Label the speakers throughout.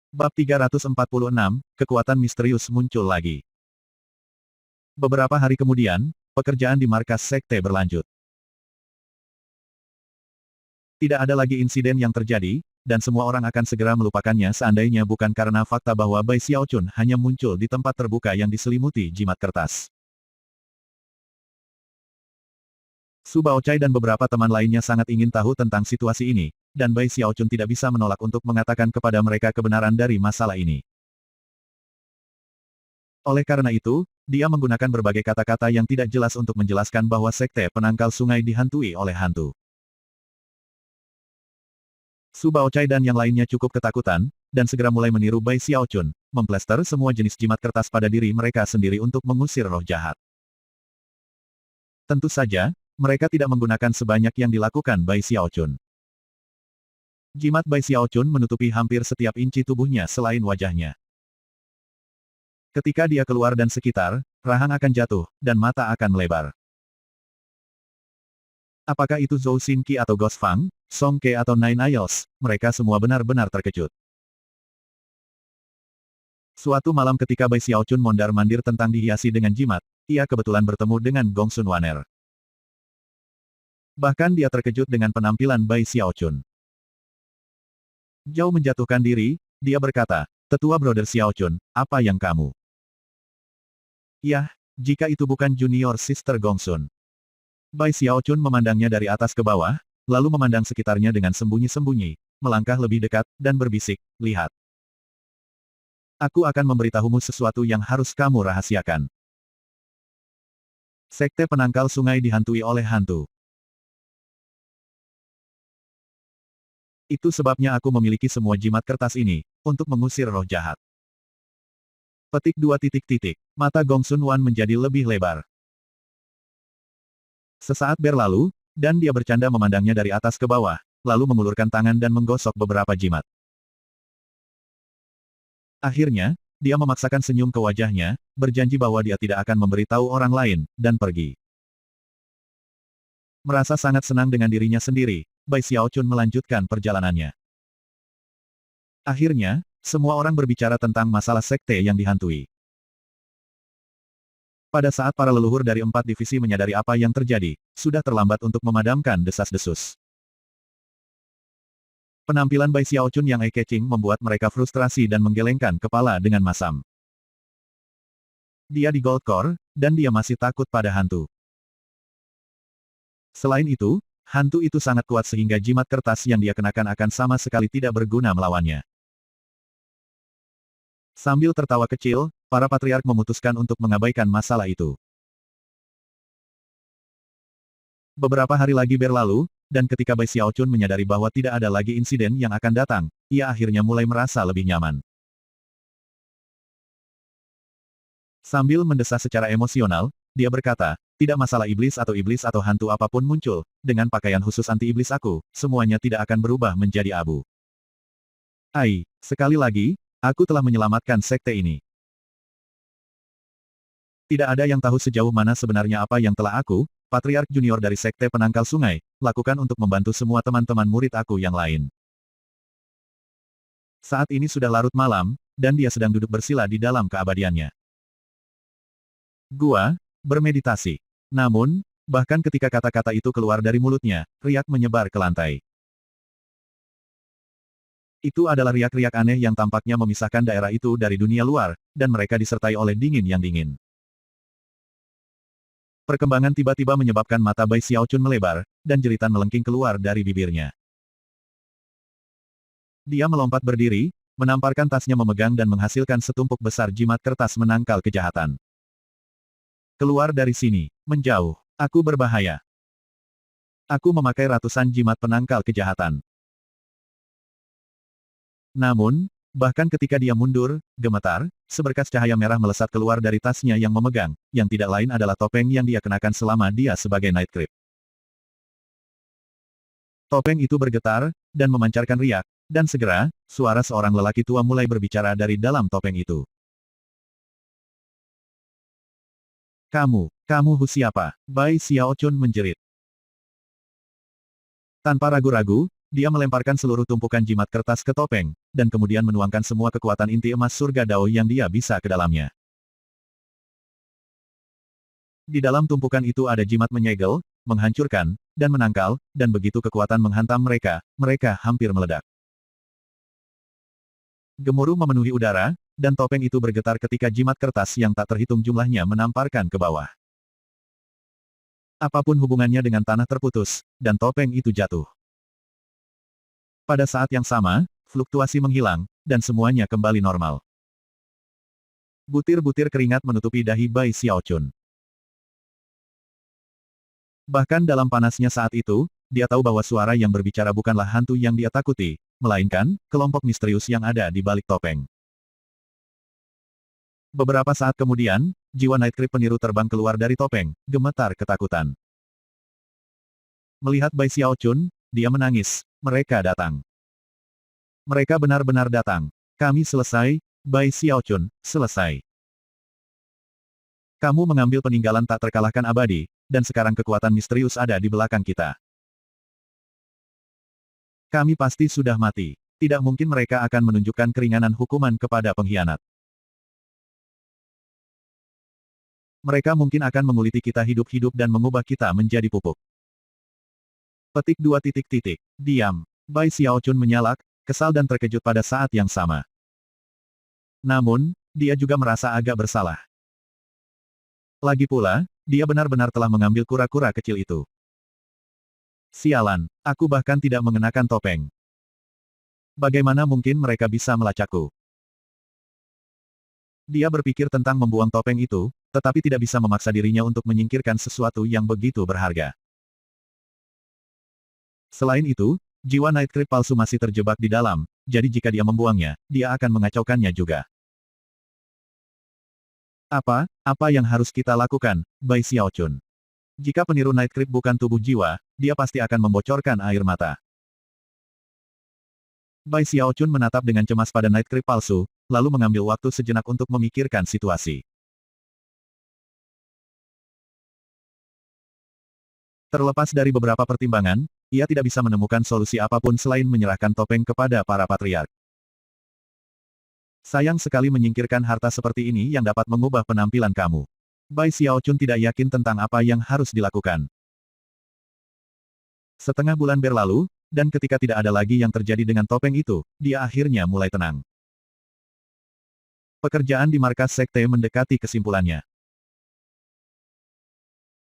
Speaker 1: Bab 346, kekuatan misterius muncul lagi. Beberapa hari kemudian, pekerjaan di markas sekte berlanjut. Tidak ada lagi insiden yang terjadi, dan semua orang akan segera melupakannya seandainya bukan karena fakta bahwa Bai Xiaochun hanya muncul di tempat terbuka yang diselimuti jimat kertas. Su Baochai dan beberapa teman lainnya sangat ingin tahu tentang situasi ini, dan Bai Xiaochun tidak bisa menolak untuk mengatakan kepada mereka kebenaran dari masalah ini. Oleh karena itu, dia menggunakan berbagai kata-kata yang tidak jelas untuk menjelaskan bahwa sekte penangkal sungai dihantui oleh hantu. Su Baochai dan yang lainnya cukup ketakutan, dan segera mulai meniru Bai Xiaochun, memplester semua jenis jimat kertas pada diri mereka sendiri untuk mengusir roh jahat. Tentu saja, mereka tidak menggunakan sebanyak yang dilakukan Bai Xiaochun. Jimat Bai Xiaochun menutupi hampir setiap inci tubuhnya selain wajahnya. Ketika dia keluar dan sekitar, rahang akan jatuh, dan mata akan melebar. Apakah itu Zhou Xinqi atau Ghost Fang, Song Ke atau Nine Isles, mereka semua benar-benar terkejut. Suatu malam ketika Bai Xiaochun mondar-mandir tentang dihiasi dengan jimat, ia kebetulan bertemu dengan Gong Sun Waner. Bahkan dia terkejut dengan penampilan Bai Xiaochun. Jauh menjatuhkan diri, dia berkata, "Tetua Brother Xiaochun, apa yang kamu?" Yah, jika itu bukan junior sister Gongsun. Bai Xiaochun memandangnya dari atas ke bawah, lalu memandang sekitarnya dengan sembunyi-sembunyi, melangkah lebih dekat, dan berbisik, "Lihat. Aku akan memberitahumu sesuatu yang harus kamu rahasiakan." Sekte penangkal sungai dihantui oleh hantu. Itu sebabnya aku memiliki semua jimat kertas ini, untuk mengusir roh jahat. Petik 2 titik. Mata Gong Sun Wan menjadi lebih lebar. Sesaat berlalu, dan dia bercanda memandangnya dari atas ke bawah, lalu mengulurkan tangan dan menggosok beberapa jimat. Akhirnya, dia memaksakan senyum ke wajahnya, berjanji bahwa dia tidak akan memberitahu orang lain, dan pergi. Merasa sangat senang dengan dirinya sendiri, Bai Xiaochun melanjutkan perjalanannya. Akhirnya, semua orang berbicara tentang masalah sekte yang dihantui. Pada saat para leluhur dari 4 divisi menyadari apa yang terjadi, sudah terlambat untuk memadamkan desas-desus. Penampilan Bai Xiaochun yang eye-catching membuat mereka frustrasi dan menggelengkan kepala dengan masam. Dia di Gold Core, dan dia masih takut pada hantu. Selain itu, hantu itu sangat kuat sehingga jimat kertas yang dia kenakan akan sama sekali tidak berguna melawannya. Sambil tertawa kecil, para patriark memutuskan untuk mengabaikan masalah itu. Beberapa hari lagi berlalu, dan ketika Bai Xiaochun menyadari bahwa tidak ada lagi insiden yang akan datang, ia akhirnya mulai merasa lebih nyaman. Sambil mendesah secara emosional, dia berkata, "Tidak masalah iblis atau hantu apapun muncul, dengan pakaian khusus anti-iblis aku, semuanya tidak akan berubah menjadi abu. Sekali lagi, aku telah menyelamatkan sekte ini. Tidak ada yang tahu sejauh mana sebenarnya apa yang telah aku, Patriark Junior dari Sekte Penangkal Sungai, lakukan untuk membantu semua teman-teman murid aku yang lain." Saat ini sudah larut malam, dan dia sedang duduk bersila di dalam keabadiannya. Gua, bermeditasi. Namun, bahkan ketika kata-kata itu keluar dari mulutnya, riak menyebar ke lantai. Itu adalah riak-riak aneh yang tampaknya memisahkan daerah itu dari dunia luar, dan mereka disertai oleh dingin yang dingin. Perkembangan tiba-tiba menyebabkan mata Bai Xiaochun melebar, dan jeritan melengking keluar dari bibirnya. Dia melompat berdiri, menamparkan tasnya memegang dan menghasilkan setumpuk besar jimat kertas menangkal kejahatan. "Keluar dari sini, menjauh. Aku berbahaya. Aku memakai ratusan jimat penangkal kejahatan." Namun, bahkan ketika dia mundur, gemetar, seberkas cahaya merah melesat keluar dari tasnya yang memegang, yang tidak lain adalah topeng yang dia kenakan selama dia sebagai Night Creep. Topeng itu bergetar, dan memancarkan riak, dan segera, suara seorang lelaki tua mulai berbicara dari dalam topeng itu. Kamu siapa?" Bai Xiaochun menjerit. Tanpa ragu-ragu, dia melemparkan seluruh tumpukan jimat kertas ke topeng, dan kemudian menuangkan semua kekuatan inti emas surga Dao yang dia bisa ke dalamnya. Di dalam tumpukan itu ada jimat menyegel, menghancurkan, dan menangkal, dan begitu kekuatan menghantam mereka, mereka hampir meledak. Gemuruh memenuhi udara, dan topeng itu bergetar ketika jimat kertas yang tak terhitung jumlahnya menamparkan ke bawah. Apapun hubungannya dengan tanah terputus, dan topeng itu jatuh. Pada saat yang sama, fluktuasi menghilang, dan semuanya kembali normal. Butir-butir keringat menutupi dahi Bai Xiaochun. Bahkan dalam panasnya saat itu, dia tahu bahwa suara yang berbicara bukanlah hantu yang dia takuti, melainkan kelompok misterius yang ada di balik topeng. Beberapa saat kemudian, jiwa Night Creep peniru terbang keluar dari topeng, gemetar ketakutan. Melihat Bai Xiaochun, dia menangis. Mereka datang. Mereka benar-benar datang. Kami selesai, Bai Xiaochun, selesai. Kamu mengambil peninggalan tak terkalahkan abadi, dan sekarang kekuatan misterius ada di belakang kita. Kami pasti sudah mati. Tidak mungkin mereka akan menunjukkan keringanan hukuman kepada pengkhianat. Mereka mungkin akan menguliti kita hidup-hidup dan mengubah kita menjadi pupuk. Petik 2. Diam. Bai Xiaochun menyalak, kesal dan terkejut pada saat yang sama. Namun, dia juga merasa agak bersalah. Lagi pula, dia benar-benar telah mengambil kura-kura kecil itu. Sialan, aku bahkan tidak mengenakan topeng. Bagaimana mungkin mereka bisa melacakku? Dia berpikir tentang membuang topeng itu, tetapi tidak bisa memaksa dirinya untuk menyingkirkan sesuatu yang begitu berharga. Selain itu, jiwa Night Creep palsu masih terjebak di dalam, jadi jika dia membuangnya, dia akan mengacaukannya juga. Apa yang harus kita lakukan, Bai Xiaochun? Jika peniru Night Creep bukan tubuh jiwa, dia pasti akan membocorkan air mata. Bai Xiaochun menatap dengan cemas pada Night Creep palsu, lalu mengambil waktu sejenak untuk memikirkan situasi. Terlepas dari beberapa pertimbangan, ia tidak bisa menemukan solusi apapun selain menyerahkan topeng kepada para patriark. Sayang sekali menyingkirkan harta seperti ini yang dapat mengubah penampilan kamu. Bai Xiaochun tidak yakin tentang apa yang harus dilakukan. Setengah bulan berlalu, dan ketika tidak ada lagi yang terjadi dengan topeng itu, dia akhirnya mulai tenang. Pekerjaan di markas sekte mendekati kesimpulannya.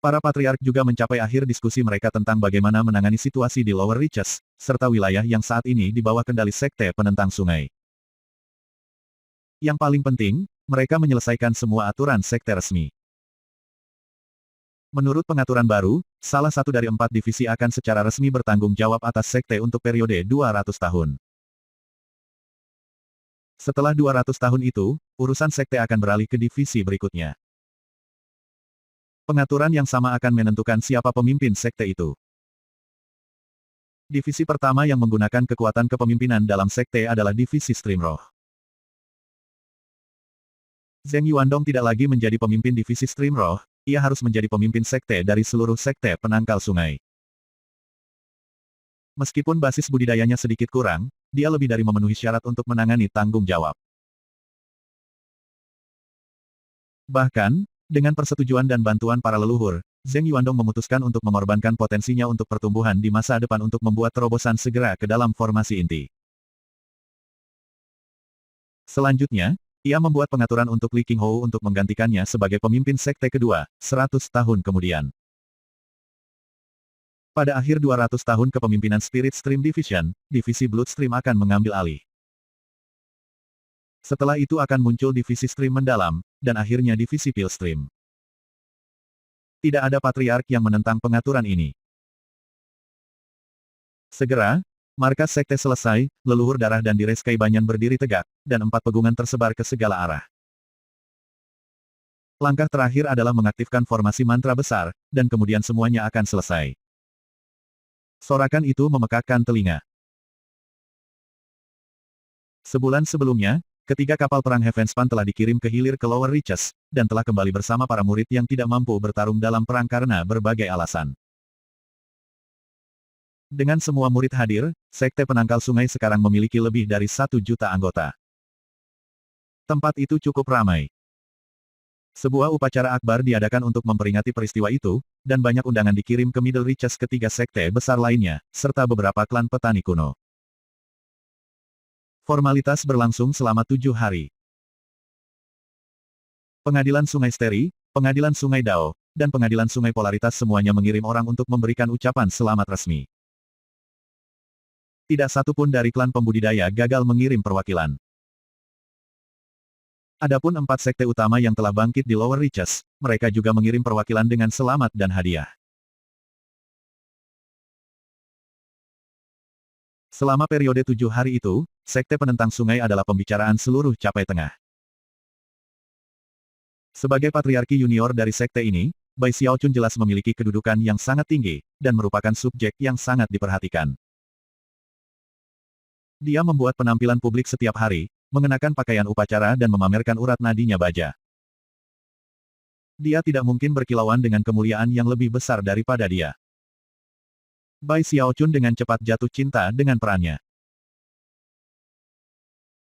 Speaker 1: Para patriark juga mencapai akhir diskusi mereka tentang bagaimana menangani situasi di Lower Reaches, serta wilayah yang saat ini di bawah kendali sekte penentang sungai. Yang paling penting, mereka menyelesaikan semua aturan sekte resmi. Menurut pengaturan baru, salah satu dari 4 divisi akan secara resmi bertanggung jawab atas sekte untuk periode 200 tahun. Setelah 200 tahun itu, urusan sekte akan beralih ke divisi berikutnya. Pengaturan yang sama akan menentukan siapa pemimpin sekte itu. Divisi pertama yang menggunakan kekuatan kepemimpinan dalam sekte adalah divisi Stream Roh. Zheng Yuandong tidak lagi menjadi pemimpin divisi Stream Roh, ia harus menjadi pemimpin sekte dari seluruh sekte penangkal sungai. Meskipun basis budidayanya sedikit kurang, dia lebih dari memenuhi syarat untuk menangani tanggung jawab. Bahkan, dengan persetujuan dan bantuan para leluhur, Zheng Yuandong memutuskan untuk mengorbankan potensinya untuk pertumbuhan di masa depan untuk membuat terobosan segera ke dalam formasi inti. Selanjutnya, ia membuat pengaturan untuk Li Qinghou untuk menggantikannya sebagai pemimpin sekte kedua, 100 tahun kemudian. Pada akhir 200 tahun kepemimpinan Spirit Stream Division, divisi Bloodstream akan mengambil alih. Setelah itu akan muncul divisi Stream Mendalam, dan akhirnya divisi Pillstream. Tidak ada patriark yang menentang pengaturan ini. Segera, markas sekte selesai, leluhur darah dan Direskai Banyan berdiri tegak, dan 4 pegungan tersebar ke segala arah. Langkah terakhir adalah mengaktifkan formasi mantra besar, dan kemudian semuanya akan selesai. Sorakan itu memekakkan telinga. Sebulan sebelumnya, ketiga kapal perang Heavenspan telah dikirim ke hilir ke Lower Reaches, dan telah kembali bersama para murid yang tidak mampu bertarung dalam perang karena berbagai alasan. Dengan semua murid hadir, Sekte Penangkal Sungai sekarang memiliki lebih dari 1 juta anggota. Tempat itu cukup ramai. Sebuah upacara akbar diadakan untuk memperingati peristiwa itu, dan banyak undangan dikirim ke Middle Reaches ketiga sekte besar lainnya, serta beberapa klan petani kuno. Formalitas berlangsung selama 7 hari. Pengadilan Sungai Steri, Pengadilan Sungai Dao, dan Pengadilan Sungai Polaritas semuanya mengirim orang untuk memberikan ucapan selamat resmi. Tidak satu pun dari klan pembudidaya gagal mengirim perwakilan. Adapun 4 sekte utama yang telah bangkit di Lower Reaches, mereka juga mengirim perwakilan dengan selamat dan hadiah. Selama periode 7 hari itu, Sekte Penentang Sungai adalah pembicaraan seluruh Capai Tengah. Sebagai patriarki junior dari sekte ini, Bai Xiaochun jelas memiliki kedudukan yang sangat tinggi, dan merupakan subjek yang sangat diperhatikan. Dia membuat penampilan publik setiap hari, mengenakan pakaian upacara dan memamerkan urat nadinya baja. Dia tidak mungkin berkilauan dengan kemuliaan yang lebih besar daripada dia. Bai Xiaochun dengan cepat jatuh cinta dengan perannya.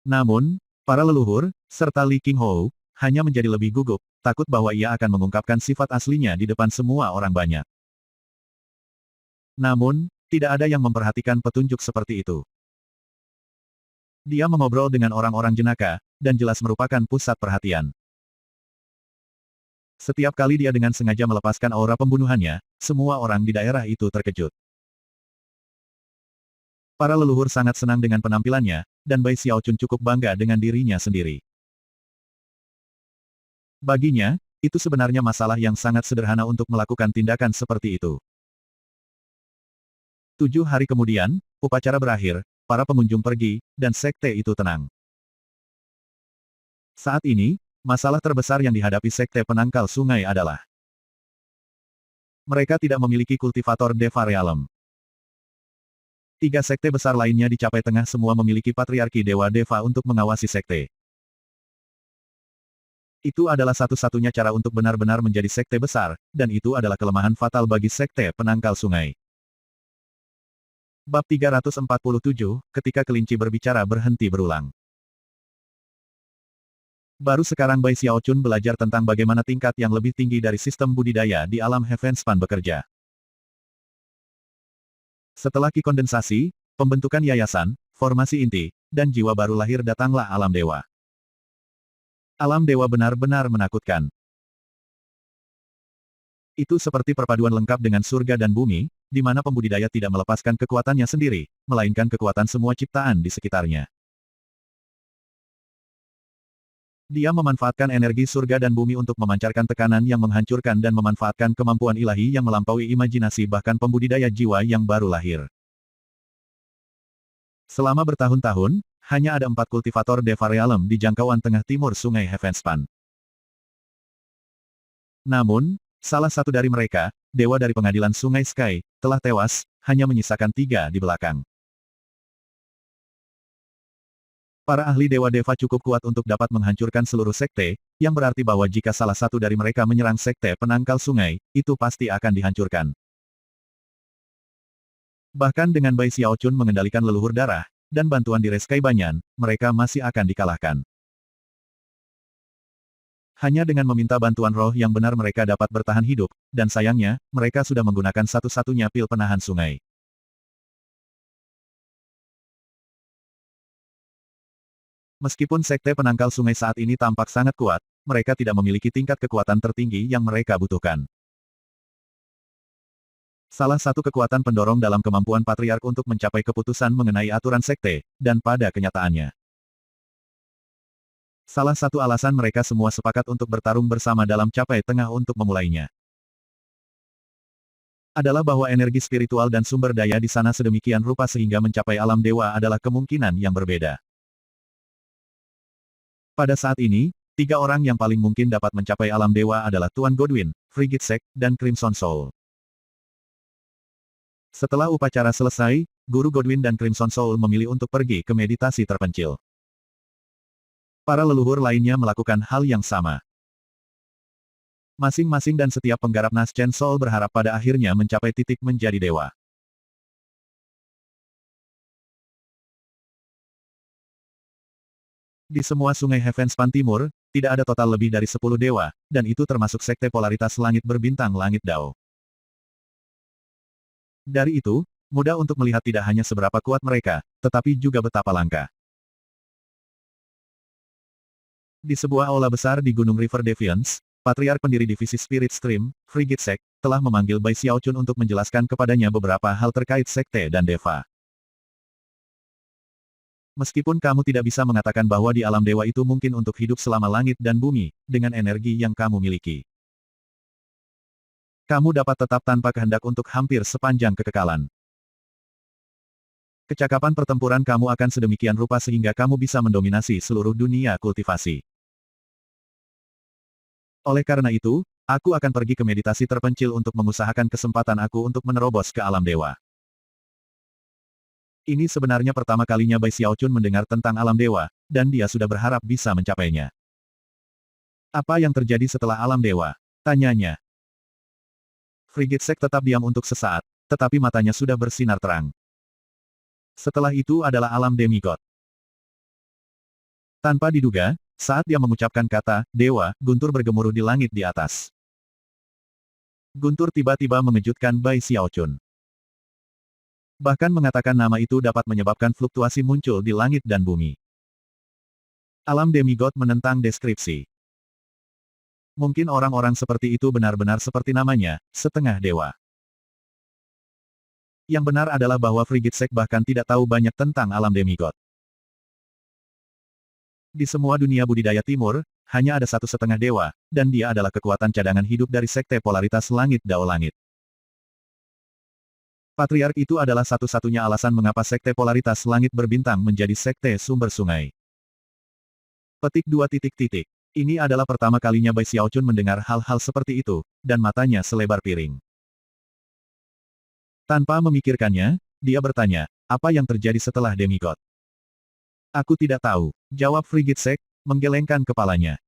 Speaker 1: Namun, para leluhur, serta Li Qinghou, hanya menjadi lebih gugup, takut bahwa ia akan mengungkapkan sifat aslinya di depan semua orang banyak. Namun, tidak ada yang memperhatikan petunjuk seperti itu. Dia mengobrol dengan orang-orang jenaka, dan jelas merupakan pusat perhatian. Setiap kali dia dengan sengaja melepaskan aura pembunuhannya, semua orang di daerah itu terkejut. Para leluhur sangat senang dengan penampilannya, dan Bai Xiaochun cukup bangga dengan dirinya sendiri. Baginya, itu sebenarnya masalah yang sangat sederhana untuk melakukan tindakan seperti itu. 7 hari kemudian, upacara berakhir, para pengunjung pergi, dan sekte itu tenang. Saat ini, masalah terbesar yang dihadapi Sekte Penangkal Sungai adalah mereka tidak memiliki kultivator Deva Realm. 3 sekte besar lainnya di Capai Tengah semua memiliki patriarki Dewa Deva untuk mengawasi sekte. Itu adalah satu-satunya cara untuk benar-benar menjadi sekte besar, dan itu adalah kelemahan fatal bagi Sekte Penangkal Sungai. Bab 347, ketika kelinci berbicara berhenti berulang. Baru sekarang Bai Xiaochun belajar tentang bagaimana tingkat yang lebih tinggi dari sistem budidaya di alam Heavenspan bekerja. Setelah Qi kondensasi, pembentukan yayasan, formasi inti, dan jiwa baru lahir datanglah alam dewa. Alam dewa benar-benar menakutkan. Itu seperti perpaduan lengkap dengan surga dan bumi, di mana pembudidaya tidak melepaskan kekuatannya sendiri, melainkan kekuatan semua ciptaan di sekitarnya. Dia memanfaatkan energi surga dan bumi untuk memancarkan tekanan yang menghancurkan dan memanfaatkan kemampuan ilahi yang melampaui imajinasi bahkan pembudidaya jiwa yang baru lahir. Selama bertahun-tahun, hanya ada 4 kultivator Deva Realm di jangkauan tengah timur sungai Heavenspan. Namun, salah satu dari mereka, dewa dari pengadilan Sungai Sky, telah tewas, hanya menyisakan 3 di belakang. Para ahli Dewa Deva cukup kuat untuk dapat menghancurkan seluruh sekte, yang berarti bahwa jika salah satu dari mereka menyerang sekte penangkal sungai, itu pasti akan dihancurkan. Bahkan dengan Bai Xiaochun mengendalikan leluhur darah, dan bantuan di Reskai Banyan, mereka masih akan dikalahkan. Hanya dengan meminta bantuan roh yang benar mereka dapat bertahan hidup, dan sayangnya, mereka sudah menggunakan satu-satunya pil penahan sungai. Meskipun sekte penangkal sungai saat ini tampak sangat kuat, mereka tidak memiliki tingkat kekuatan tertinggi yang mereka butuhkan. Salah satu kekuatan pendorong dalam kemampuan patriark untuk mencapai keputusan mengenai aturan sekte, dan pada kenyataannya. Salah satu alasan mereka semua sepakat untuk bertarung bersama dalam Capai Tengah untuk memulainya. Adalah bahwa energi spiritual dan sumber daya di sana sedemikian rupa sehingga mencapai alam dewa adalah kemungkinan yang berbeda. Pada saat ini, 3 orang yang paling mungkin dapat mencapai alam dewa adalah Tuan Godwin, Frigid Sek, dan Crimson Soul. Setelah upacara selesai, Guru Godwin dan Crimson Soul memilih untuk pergi ke meditasi terpencil. Para leluhur lainnya melakukan hal yang sama. Masing-masing dan setiap penggarap Naschen Soul berharap pada akhirnya mencapai titik menjadi dewa. Di semua sungai Heavenspan Timur, tidak ada total lebih dari 10 dewa, dan itu termasuk sekte polaritas langit berbintang langit Dao. Dari itu, mudah untuk melihat tidak hanya seberapa kuat mereka, tetapi juga betapa langka. Di sebuah aula besar di Gunung River Defiance, Patriark pendiri divisi Spirit Stream, Frigid Sect, telah memanggil Bai Xiaochun untuk menjelaskan kepadanya beberapa hal terkait sekte dan deva. Meskipun kamu tidak bisa mengatakan bahwa di alam dewa itu mungkin untuk hidup selama langit dan bumi, dengan energi yang kamu miliki. Kamu dapat tetap tanpa kehendak untuk hampir sepanjang kekekalan. Kecakapan pertempuran kamu akan sedemikian rupa sehingga kamu bisa mendominasi seluruh dunia kultivasi. Oleh karena itu, aku akan pergi ke meditasi terpencil untuk mengusahakan kesempatan aku untuk menerobos ke alam dewa. Ini sebenarnya pertama kalinya Bai Xiaochun mendengar tentang alam dewa, dan dia sudah berharap bisa mencapainya. Apa yang terjadi setelah alam dewa? Tanyanya. Frigid Sect tetap diam untuk sesaat, tetapi matanya sudah bersinar terang. Setelah itu adalah alam demigod. Tanpa diduga, saat dia mengucapkan kata, dewa, guntur bergemuruh di langit di atas. Guntur tiba-tiba mengejutkan Bai Xiaochun. Bahkan mengatakan nama itu dapat menyebabkan fluktuasi muncul di langit dan bumi. Alam demigod menentang deskripsi. Mungkin orang-orang seperti itu benar-benar seperti namanya, setengah dewa. Yang benar adalah bahwa Frigid Sect bahkan tidak tahu banyak tentang alam demigod. Di semua dunia budidaya timur, hanya ada satu setengah dewa, dan dia adalah kekuatan cadangan hidup dari sekte polaritas langit Dao Langit. Patriark itu adalah satu-satunya alasan mengapa sekte polaritas langit berbintang menjadi sekte sumber sungai. Petik 2. Ini adalah pertama kalinya Bai Xiaochun mendengar hal-hal seperti itu, dan matanya selebar piring. Tanpa memikirkannya, dia bertanya, apa yang terjadi setelah demigod? Aku tidak tahu, jawab Frigid Sect, menggelengkan kepalanya.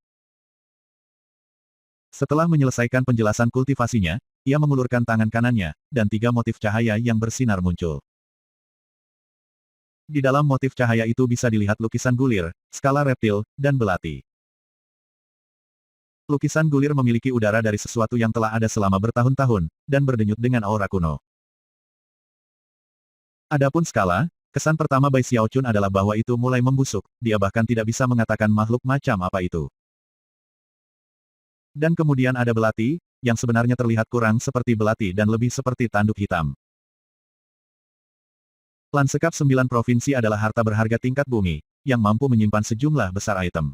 Speaker 1: Setelah menyelesaikan penjelasan kultivasinya, ia mengulurkan tangan kanannya, dan 3 motif cahaya yang bersinar muncul. Di dalam motif cahaya itu bisa dilihat lukisan gulir, skala reptil, dan belati. Lukisan gulir memiliki udara dari sesuatu yang telah ada selama bertahun-tahun, dan berdenyut dengan aura kuno. Adapun skala, kesan pertama Bai Xiaochun adalah bahwa itu mulai membusuk, dia bahkan tidak bisa mengatakan makhluk macam apa itu. Dan kemudian ada belati, yang sebenarnya terlihat kurang seperti belati dan lebih seperti tanduk hitam. Lansekap 9 provinsi adalah harta berharga tingkat bumi, yang mampu menyimpan sejumlah besar item.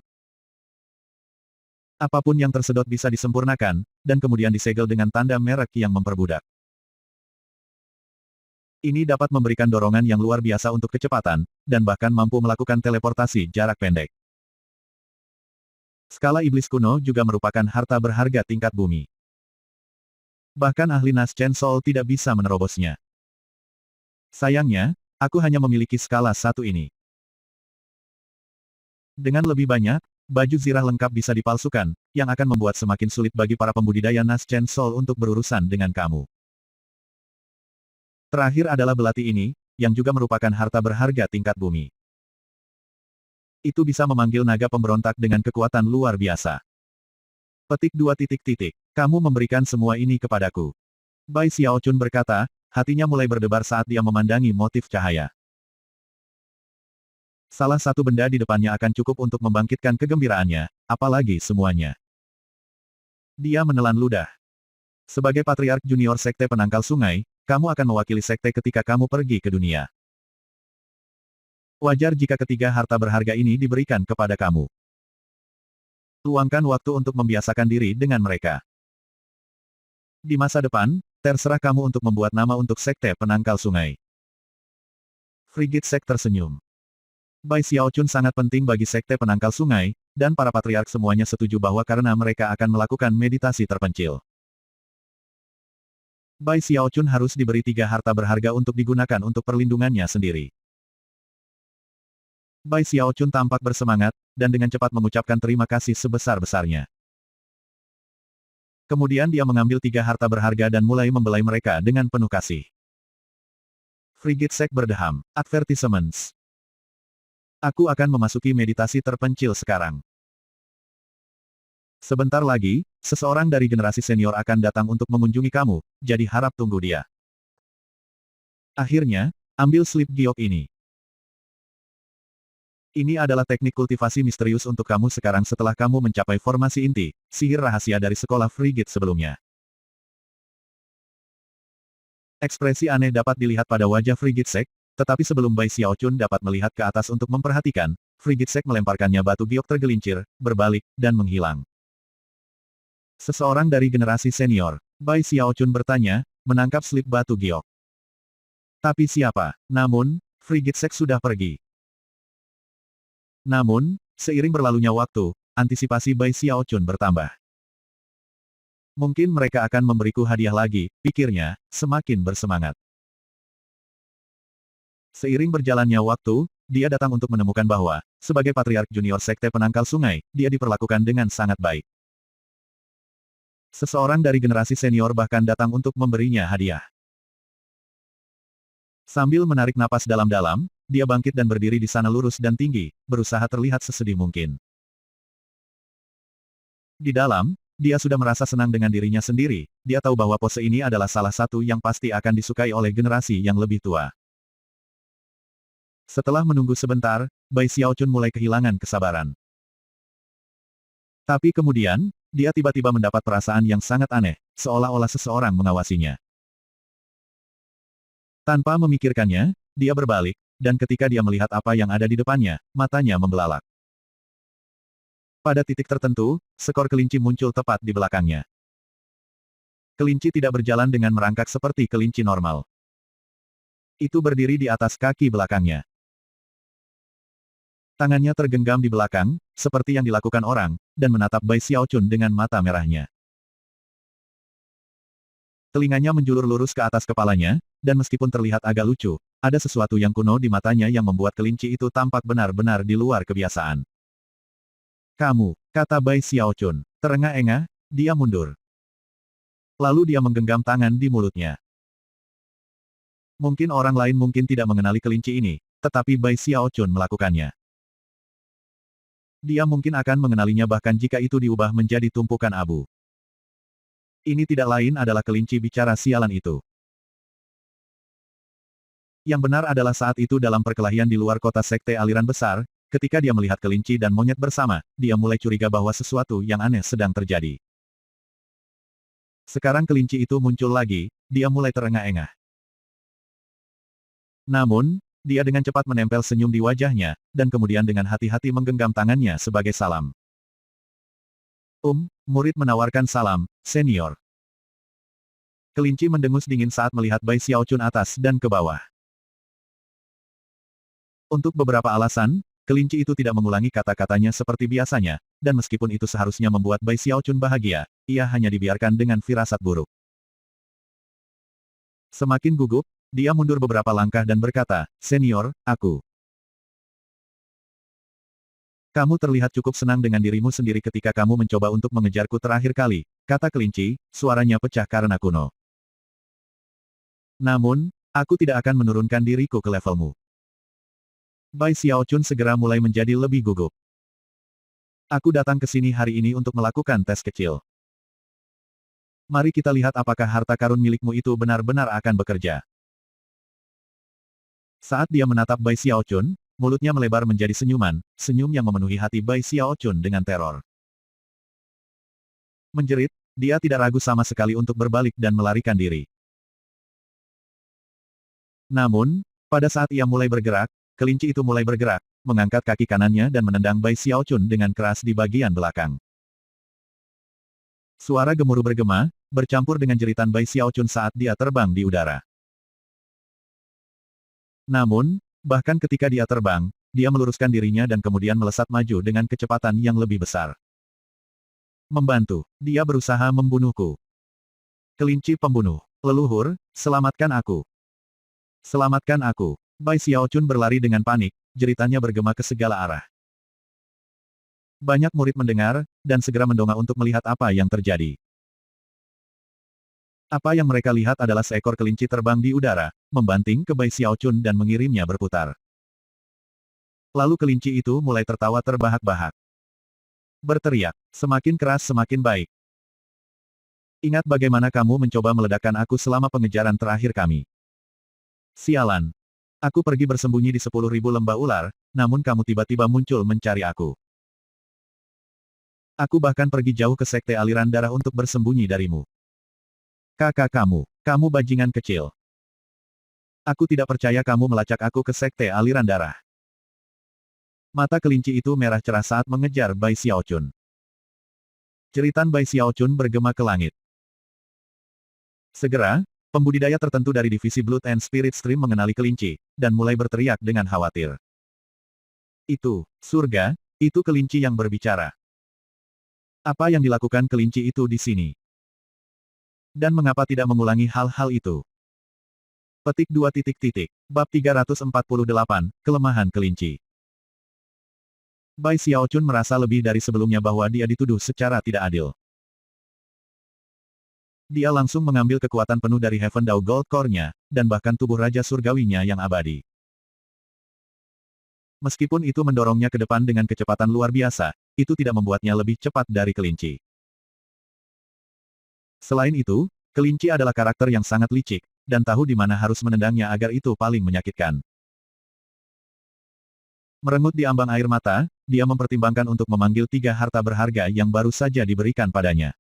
Speaker 1: Apapun yang tersedot bisa disempurnakan, dan kemudian disegel dengan tanda merek yang memperbudak. Ini dapat memberikan dorongan yang luar biasa untuk kecepatan, dan bahkan mampu melakukan teleportasi jarak pendek. Skala iblis kuno juga merupakan harta berharga tingkat bumi. Bahkan ahli Nas Chen Soul tidak bisa menerobosnya. Sayangnya, aku hanya memiliki skala 1 ini. Dengan lebih banyak, baju zirah lengkap bisa dipalsukan, yang akan membuat semakin sulit bagi para pembudidaya Nas Chen Soul untuk berurusan dengan kamu. Terakhir adalah belati ini, yang juga merupakan harta berharga tingkat bumi. Itu bisa memanggil naga pemberontak dengan kekuatan luar biasa. Petik 2. Kamu memberikan semua ini kepadaku. Bai Xiaochun berkata, hatinya mulai berdebar saat dia memandangi motif cahaya. Salah satu benda di depannya akan cukup untuk membangkitkan kegembiraannya, apalagi semuanya. Dia menelan ludah. Sebagai Patriark Junior Sekte Penangkal Sungai, kamu akan mewakili sekte ketika kamu pergi ke dunia. Wajar jika ketiga harta berharga ini diberikan kepada kamu. Luangkan waktu untuk membiasakan diri dengan mereka. Di masa depan, terserah kamu untuk membuat nama untuk sekte penangkal sungai. Frigid Sect tersenyum. Bai Xiaochun sangat penting bagi sekte penangkal sungai, dan para patriark semuanya setuju bahwa karena mereka akan melakukan meditasi terpencil. Bai Xiaochun harus diberi 3 harta berharga untuk digunakan untuk perlindungannya sendiri. Bai Xiaochun tampak bersemangat, dan dengan cepat mengucapkan terima kasih sebesar-besarnya. Kemudian dia mengambil 3 harta berharga dan mulai membelai mereka dengan penuh kasih. Frigid Sect berdeham. Advertisements. Aku akan memasuki meditasi terpencil sekarang. Sebentar lagi, seseorang dari generasi senior akan datang untuk mengunjungi kamu, jadi harap tunggu dia. Akhirnya, ambil slip giok ini. Ini adalah teknik kultivasi misterius untuk kamu sekarang setelah kamu mencapai formasi inti, sihir rahasia dari sekolah Frigid sebelumnya. Ekspresi aneh dapat dilihat pada wajah Frigid Sek, tetapi sebelum Bai Xiaochun dapat melihat ke atas untuk memperhatikan, Frigid Sek melemparkannya batu giok tergelincir, berbalik, dan menghilang. Seseorang dari generasi senior, Bai Xiaochun bertanya, menangkap slip batu giok. Tapi siapa? Namun, Frigid Sek sudah pergi. Namun, seiring berlalunya waktu, antisipasi Bai Xiaochun bertambah. Mungkin mereka akan memberiku hadiah lagi, pikirnya, semakin bersemangat. Seiring berjalannya waktu, dia datang untuk menemukan bahwa, sebagai Patriark Junior Sekte Penangkal Sungai, dia diperlakukan dengan sangat baik. Seseorang dari generasi senior bahkan datang untuk memberinya hadiah. Sambil menarik napas dalam-dalam, dia bangkit dan berdiri di sana lurus dan tinggi, berusaha terlihat sesedih mungkin. Di dalam, dia sudah merasa senang dengan dirinya sendiri, dia tahu bahwa pose ini adalah salah satu yang pasti akan disukai oleh generasi yang lebih tua. Setelah menunggu sebentar, Bai Xiaochun mulai kehilangan kesabaran. Tapi kemudian, dia tiba-tiba mendapat perasaan yang sangat aneh, seolah-olah seseorang mengawasinya. Tanpa memikirkannya, dia berbalik, dan ketika dia melihat apa yang ada di depannya, matanya membelalak. Pada titik tertentu, seekor kelinci muncul tepat di belakangnya. Kelinci tidak berjalan dengan merangkak seperti kelinci normal. Itu berdiri di atas kaki belakangnya. Tangannya tergenggam di belakang, seperti yang dilakukan orang, dan menatap Bai Xiaochun dengan mata merahnya. Telinganya menjulur lurus ke atas kepalanya, dan meskipun terlihat agak lucu, ada sesuatu yang kuno di matanya yang membuat kelinci itu tampak benar-benar di luar kebiasaan. Kamu, kata Bai Xiaochun, terengah-engah, dia mundur. Lalu dia menggenggam tangan di mulutnya. Mungkin orang lain mungkin tidak mengenali kelinci ini, tetapi Bai Xiaochun melakukannya. Dia mungkin akan mengenalinya bahkan jika itu diubah menjadi tumpukan abu. Ini tidak lain adalah kelinci bicara sialan itu. Yang benar adalah saat itu dalam perkelahian di luar kota sekte aliran besar, ketika dia melihat kelinci dan monyet bersama, dia mulai curiga bahwa sesuatu yang aneh sedang terjadi. Sekarang kelinci itu muncul lagi, dia mulai terengah-engah. Namun, dia dengan cepat menempel senyum di wajahnya, dan kemudian dengan hati-hati menggenggam tangannya sebagai salam. Murid menawarkan salam, senior. Kelinci mendengus dingin saat melihat Bai Xiaochun atas dan ke bawah. Untuk beberapa alasan, kelinci itu tidak mengulangi kata-katanya seperti biasanya, dan meskipun itu seharusnya membuat Bai Xiaochun bahagia, ia hanya dibiarkan dengan firasat buruk. Semakin gugup, dia mundur beberapa langkah dan berkata, "Senior, aku." Kamu terlihat cukup senang dengan dirimu sendiri ketika kamu mencoba untuk mengejarku terakhir kali, kata kelinci, suaranya pecah karena kuno. Namun, aku tidak akan menurunkan diriku ke levelmu. Bai Xiaochun segera mulai menjadi lebih gugup. Aku datang ke sini hari ini untuk melakukan tes kecil. Mari kita lihat apakah harta karun milikmu itu benar-benar akan bekerja. Saat dia menatap Bai Xiaochun, mulutnya melebar menjadi senyuman, senyum yang memenuhi hati Bai Xiaochun dengan teror. Menjerit, dia tidak ragu sama sekali untuk berbalik dan melarikan diri. Namun, pada saat ia mulai bergerak, kelinci itu mulai bergerak, mengangkat kaki kanannya dan menendang Bai Xiaochun dengan keras di bagian belakang. Suara gemuruh bergema, bercampur dengan jeritan Bai Xiaochun saat dia terbang di udara. Namun, bahkan ketika dia terbang, dia meluruskan dirinya dan kemudian melesat maju dengan kecepatan yang lebih besar. Membantu, dia berusaha membunuhku. Kelinci pembunuh, leluhur, selamatkan aku. Selamatkan aku. Bai Xiaochun berlari dengan panik, jeritannya bergema ke segala arah. Banyak murid mendengar, dan segera mendongak untuk melihat apa yang terjadi. Apa yang mereka lihat adalah seekor kelinci terbang di udara, membanting ke Bai Xiaochun dan mengirimnya berputar. Lalu kelinci itu mulai tertawa terbahak-bahak. Berteriak, semakin keras semakin baik. Ingat bagaimana kamu mencoba meledakkan aku selama pengejaran terakhir kami. Sialan. Aku pergi bersembunyi di 10.000 lembah ular, namun kamu tiba-tiba muncul mencari aku. Aku bahkan pergi jauh ke sekte aliran darah untuk bersembunyi darimu. Kakak kamu bajingan kecil. Aku tidak percaya kamu melacak aku ke sekte aliran darah. Mata kelinci itu merah cerah saat mengejar Bai Xiaochun. Jeritan Bai Xiaochun bergema ke langit. Segera, pembudidaya tertentu dari divisi Blood and Spirit Stream mengenali kelinci, dan mulai berteriak dengan khawatir. Itu, surga, itu kelinci yang berbicara. Apa yang dilakukan kelinci itu di sini? Dan mengapa tidak mengulangi hal-hal itu? Petik 2 titik titik. Bab 348, Kelemahan Kelinci. Bai Xiaochun merasa lebih dari sebelumnya bahwa dia dituduh secara tidak adil. Dia langsung mengambil kekuatan penuh dari Heaven Dao Gold Core-nya, dan bahkan tubuh Raja Surgawinya yang abadi. Meskipun itu mendorongnya ke depan dengan kecepatan luar biasa, itu tidak membuatnya lebih cepat dari kelinci. Selain itu, kelinci adalah karakter yang sangat licik, dan tahu di mana harus menendangnya agar itu paling menyakitkan. Merengut di ambang air mata, dia mempertimbangkan untuk memanggil 3 harta berharga yang baru saja diberikan padanya.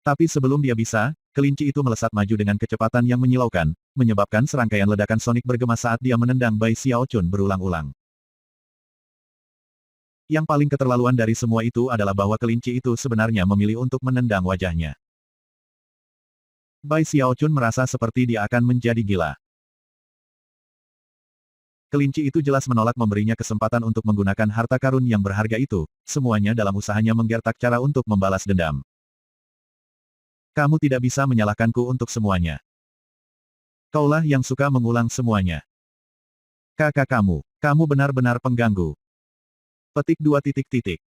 Speaker 1: Tapi sebelum dia bisa, kelinci itu melesat maju dengan kecepatan yang menyilaukan, menyebabkan serangkaian ledakan sonik bergema saat dia menendang Bai Xiaochun berulang-ulang. Yang paling keterlaluan dari semua itu adalah bahwa kelinci itu sebenarnya memilih untuk menendang wajahnya. Bai Xiaochun merasa seperti dia akan menjadi gila. Kelinci itu jelas menolak memberinya kesempatan untuk menggunakan harta karun yang berharga itu, semuanya dalam usahanya menggertak cara untuk membalas dendam. Kamu tidak bisa menyalahkanku untuk semuanya. Kaulah yang suka mengulang semuanya. Kakak kamu benar-benar pengganggu. Petik 2 titik titik.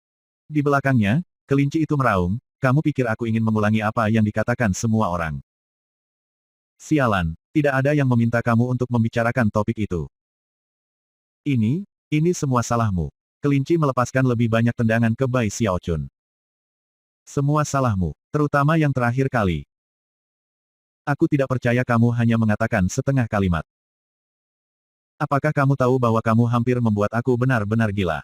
Speaker 1: Di belakangnya, kelinci itu meraung, kamu pikir aku ingin mengulangi apa yang dikatakan semua orang. Sialan, tidak ada yang meminta kamu untuk membicarakan topik itu. Ini semua salahmu. Kelinci melepaskan lebih banyak tendangan ke Bai Xiaochun. Semua salahmu, terutama yang terakhir kali. Aku tidak percaya kamu hanya mengatakan setengah kalimat. Apakah kamu tahu bahwa kamu hampir membuat aku benar-benar gila?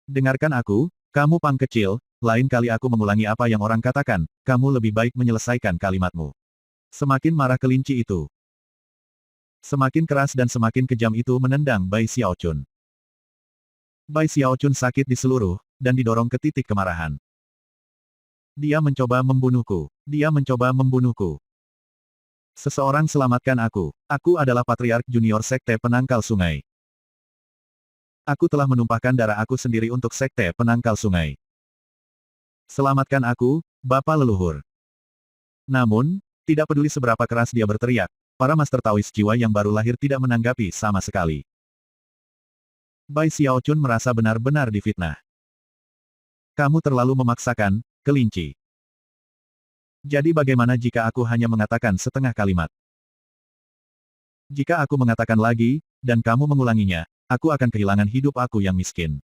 Speaker 1: Dengarkan aku, kamu pang kecil, lain kali aku mengulangi apa yang orang katakan, kamu lebih baik menyelesaikan kalimatmu. Semakin marah kelinci itu. Semakin keras dan semakin kejam itu menendang Bai Xiaochun. Bai Xiaochun sakit di seluruh, dan didorong ke titik kemarahan. Dia mencoba membunuhku. Dia mencoba membunuhku. Seseorang selamatkan aku. Aku adalah Patriark Junior Sekte Penangkal Sungai. Aku telah menumpahkan darah aku sendiri untuk Sekte Penangkal Sungai. Selamatkan aku, Bapak Leluhur. Namun, tidak peduli seberapa keras dia berteriak, para Master Taois jiwa yang baru lahir tidak menanggapi sama sekali. Bai Xiaochun merasa benar-benar difitnah. Kamu terlalu memaksakan, kelinci. Jadi bagaimana jika aku hanya mengatakan setengah kalimat? Jika aku mengatakan lagi, dan kamu mengulanginya, aku akan kehilangan hidup aku yang miskin.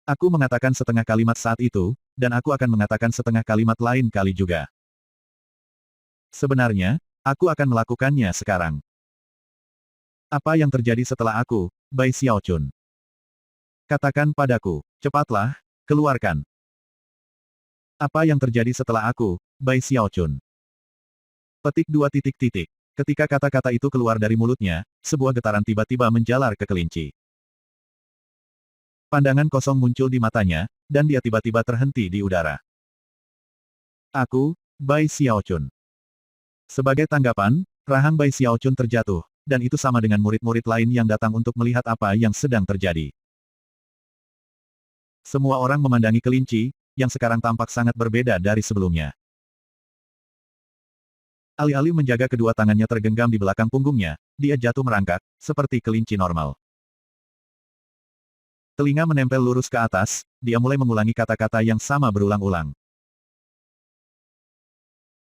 Speaker 1: Aku mengatakan setengah kalimat saat itu, dan aku akan mengatakan setengah kalimat lain kali juga. Sebenarnya, aku akan melakukannya sekarang. Apa yang terjadi setelah aku, Bai Xiaochun? Katakan padaku, cepatlah, keluarkan. Apa yang terjadi setelah aku, Bai Xiaochun? Petik 2 titik titik. Ketika kata-kata itu keluar dari mulutnya, sebuah getaran tiba-tiba menjalar ke kelinci. Pandangan kosong muncul di matanya, dan dia tiba-tiba terhenti di udara. Aku, Bai Xiaochun. Sebagai tanggapan, rahang Bai Xiaochun terjatuh, dan itu sama dengan murid-murid lain yang datang untuk melihat apa yang sedang terjadi. Semua orang memandangi kelinci, yang sekarang tampak sangat berbeda dari sebelumnya. Alih-alih menjaga kedua tangannya tergenggam di belakang punggungnya, dia jatuh merangkak, seperti kelinci normal. Telinga menempel lurus ke atas, dia mulai mengulangi kata-kata yang sama berulang-ulang.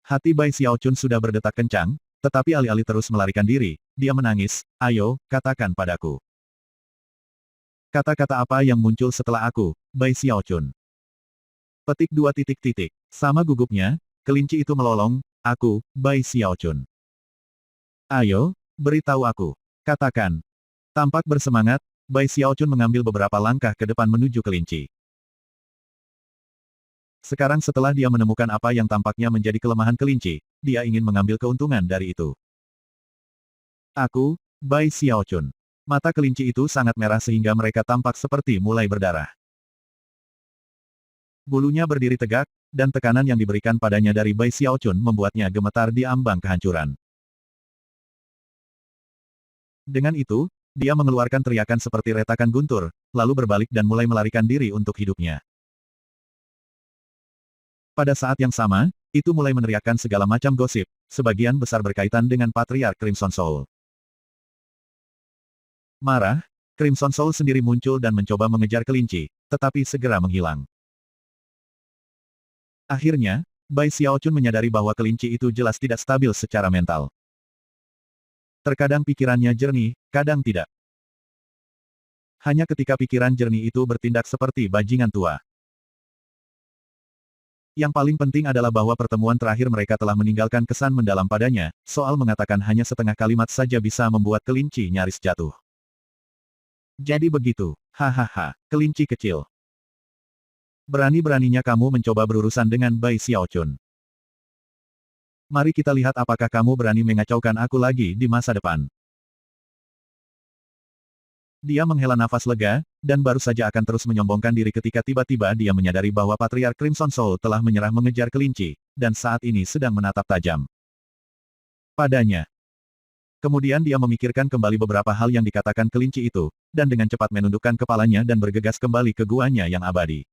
Speaker 1: Hati Bai Xiaochun sudah berdetak kencang, Tetapi alih-alih terus melarikan diri, dia menangis, ayo, katakan padaku. Kata-kata apa yang muncul setelah aku, Bai Xiaochun? Petik 2 titik titik. Sama gugupnya, kelinci itu melolong, aku, Bai Xiaochun. Ayo, beritahu aku. Katakan. Tampak bersemangat, Bai Xiaochun mengambil beberapa langkah ke depan menuju kelinci. Sekarang setelah dia menemukan apa yang tampaknya menjadi kelemahan kelinci, dia ingin mengambil keuntungan dari itu. Aku, Bai Xiaochun. Mata kelinci itu sangat merah sehingga mereka tampak seperti mulai berdarah. Bulunya berdiri tegak, dan tekanan yang diberikan padanya dari Bai Xiaochun membuatnya gemetar di ambang kehancuran. Dengan itu, dia mengeluarkan teriakan seperti retakan guntur, lalu berbalik dan mulai melarikan diri untuk hidupnya. Pada saat yang sama, itu mulai meneriakkan segala macam gosip, sebagian besar berkaitan dengan Patriark Crimson Soul. Marah, Crimson Soul sendiri muncul dan mencoba mengejar kelinci, tetapi segera menghilang. Akhirnya, Bai Xiaochun menyadari bahwa kelinci itu jelas tidak stabil secara mental. Terkadang pikirannya jernih, kadang tidak. Hanya ketika pikiran jernih itu bertindak seperti bajingan tua. Yang paling penting adalah bahwa pertemuan terakhir mereka telah meninggalkan kesan mendalam padanya, soal mengatakan hanya setengah kalimat saja bisa membuat kelinci nyaris jatuh. Jadi begitu, hahaha, kelinci kecil. Berani-beraninya kamu mencoba berurusan dengan Bai Xiaochun. Mari kita lihat apakah kamu berani mengacaukan aku lagi di masa depan. Dia menghela nafas lega, dan baru saja akan terus menyombongkan diri ketika tiba-tiba dia menyadari bahwa Patriark Crimson Soul telah menyerah mengejar kelinci, dan saat ini sedang menatap tajam padanya. Kemudian dia memikirkan kembali beberapa hal yang dikatakan kelinci itu, dan dengan cepat menundukkan kepalanya dan bergegas kembali ke guanya yang abadi.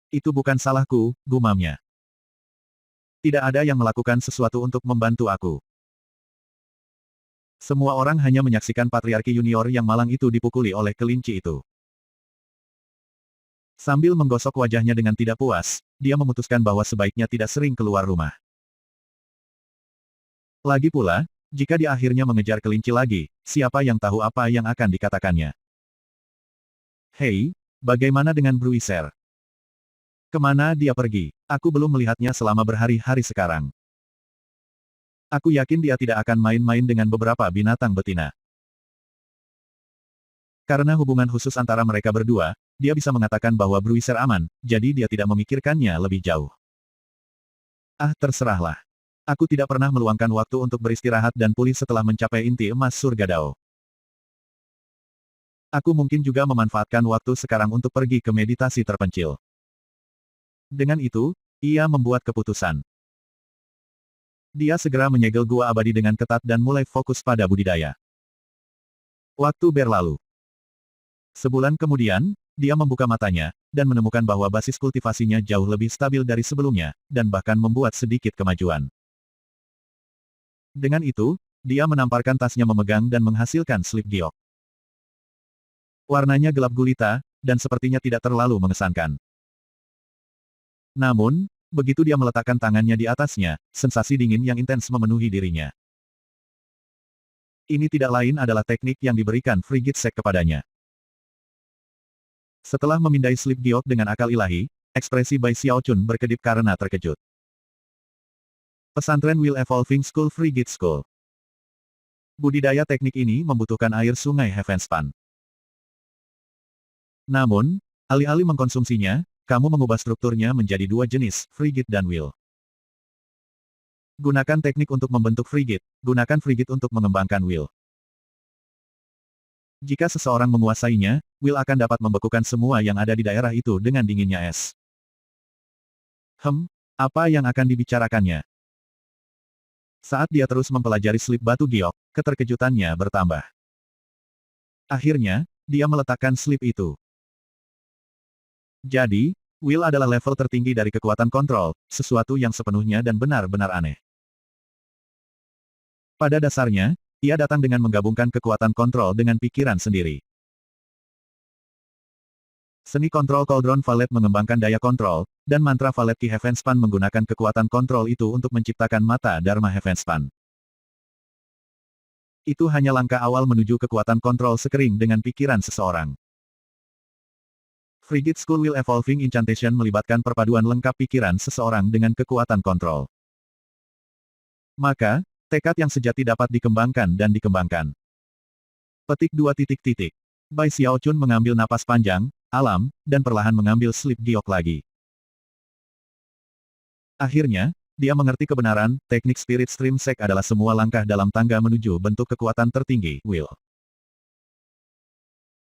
Speaker 1: Itu bukan salahku, gumamnya. Tidak ada yang melakukan sesuatu untuk membantu aku. Semua orang hanya menyaksikan patriarki junior yang malang itu dipukuli oleh kelinci itu. Sambil menggosok wajahnya dengan tidak puas, dia memutuskan bahwa sebaiknya tidak sering keluar rumah. Lagi pula, jika dia akhirnya mengejar kelinci lagi, siapa yang tahu apa yang akan dikatakannya. Hei, bagaimana dengan Bruiser? Kemana dia pergi? Aku belum melihatnya selama berhari-hari sekarang. Aku yakin dia tidak akan main-main dengan beberapa binatang betina. Karena hubungan khusus antara mereka berdua, dia bisa mengatakan bahwa Bruiser aman, jadi dia tidak memikirkannya lebih jauh. Ah, terserahlah. Aku tidak pernah meluangkan waktu untuk beristirahat dan pulih setelah mencapai inti emas surga Dao. Aku mungkin juga memanfaatkan waktu sekarang untuk pergi ke meditasi terpencil. Dengan itu, ia membuat keputusan. Dia segera menyegel gua abadi dengan ketat dan mulai fokus pada budidaya. Waktu berlalu. Sebulan kemudian, dia membuka matanya, dan menemukan bahwa basis kultivasinya jauh lebih stabil dari sebelumnya, dan bahkan membuat sedikit kemajuan. Dengan itu, dia menamparkan tasnya memegang dan menghasilkan slip giok. Warnanya gelap gulita, dan sepertinya tidak terlalu mengesankan. Namun, begitu dia meletakkan tangannya di atasnya, sensasi dingin yang intens memenuhi dirinya. Ini tidak lain adalah teknik yang diberikan Frigid Sek kepadanya. Setelah memindai slip giok dengan akal ilahi, ekspresi Bai Xiaochun berkedip karena terkejut. Pesantren Will Evolving School Frigid School. Budidaya teknik ini membutuhkan air sungai Heavenspan. Namun, alih-alih mengkonsumsinya, kamu mengubah strukturnya menjadi dua jenis, Frigid dan Will. Gunakan teknik untuk membentuk Frigid, gunakan Frigid untuk mengembangkan Will. Jika seseorang menguasainya, Will akan dapat membekukan semua yang ada di daerah itu dengan dinginnya es. Apa yang akan dibicarakannya? Saat dia terus mempelajari slip batu giok, keterkejutannya bertambah. Akhirnya, dia meletakkan slip itu. Jadi, Will adalah level tertinggi dari kekuatan kontrol, sesuatu yang sepenuhnya dan benar-benar aneh. Pada dasarnya, ia datang dengan menggabungkan kekuatan kontrol dengan pikiran sendiri. Seni kontrol Cauldron Valet mengembangkan daya kontrol, dan mantra Valet Ki Heavenspan menggunakan kekuatan kontrol itu untuk menciptakan mata Dharma Heavenspan. Itu hanya langkah awal menuju kekuatan kontrol sekering dengan pikiran seseorang. Frigid School Will Evolving Incantation melibatkan perpaduan lengkap pikiran seseorang dengan kekuatan kontrol. Maka, tekad yang sejati dapat dikembangkan dan dikembangkan. Petik 2. Bai Xiaochun mengambil napas panjang, alam, dan perlahan mengambil slip giok lagi. Akhirnya, dia mengerti kebenaran, teknik Spirit Stream Sek adalah semua langkah dalam tangga menuju bentuk kekuatan tertinggi, Will.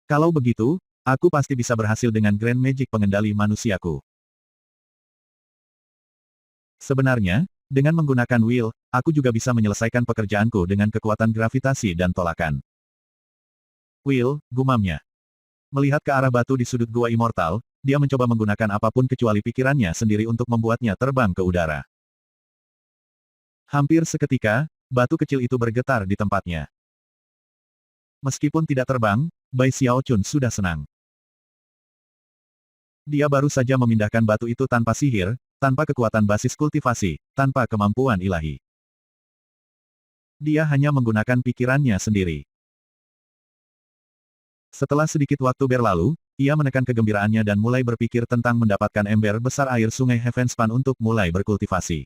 Speaker 1: Kalau begitu, aku pasti bisa berhasil dengan Grand Magic pengendali manusiaku. Sebenarnya, dengan menggunakan Will, aku juga bisa menyelesaikan pekerjaanku dengan kekuatan gravitasi dan tolakan. Will, gumamnya. Melihat ke arah batu di sudut gua immortal, dia mencoba menggunakan apapun kecuali pikirannya sendiri untuk membuatnya terbang ke udara. Hampir seketika, batu kecil itu bergetar di tempatnya. Meskipun tidak terbang, Bai Xiaochun sudah senang. Dia baru saja memindahkan batu itu tanpa sihir, tanpa kekuatan basis kultivasi, tanpa kemampuan ilahi. Dia hanya menggunakan pikirannya sendiri. Setelah sedikit waktu berlalu, ia menekan kegembiraannya dan mulai berpikir tentang mendapatkan ember besar air sungai Heavenspan untuk mulai berkultivasi.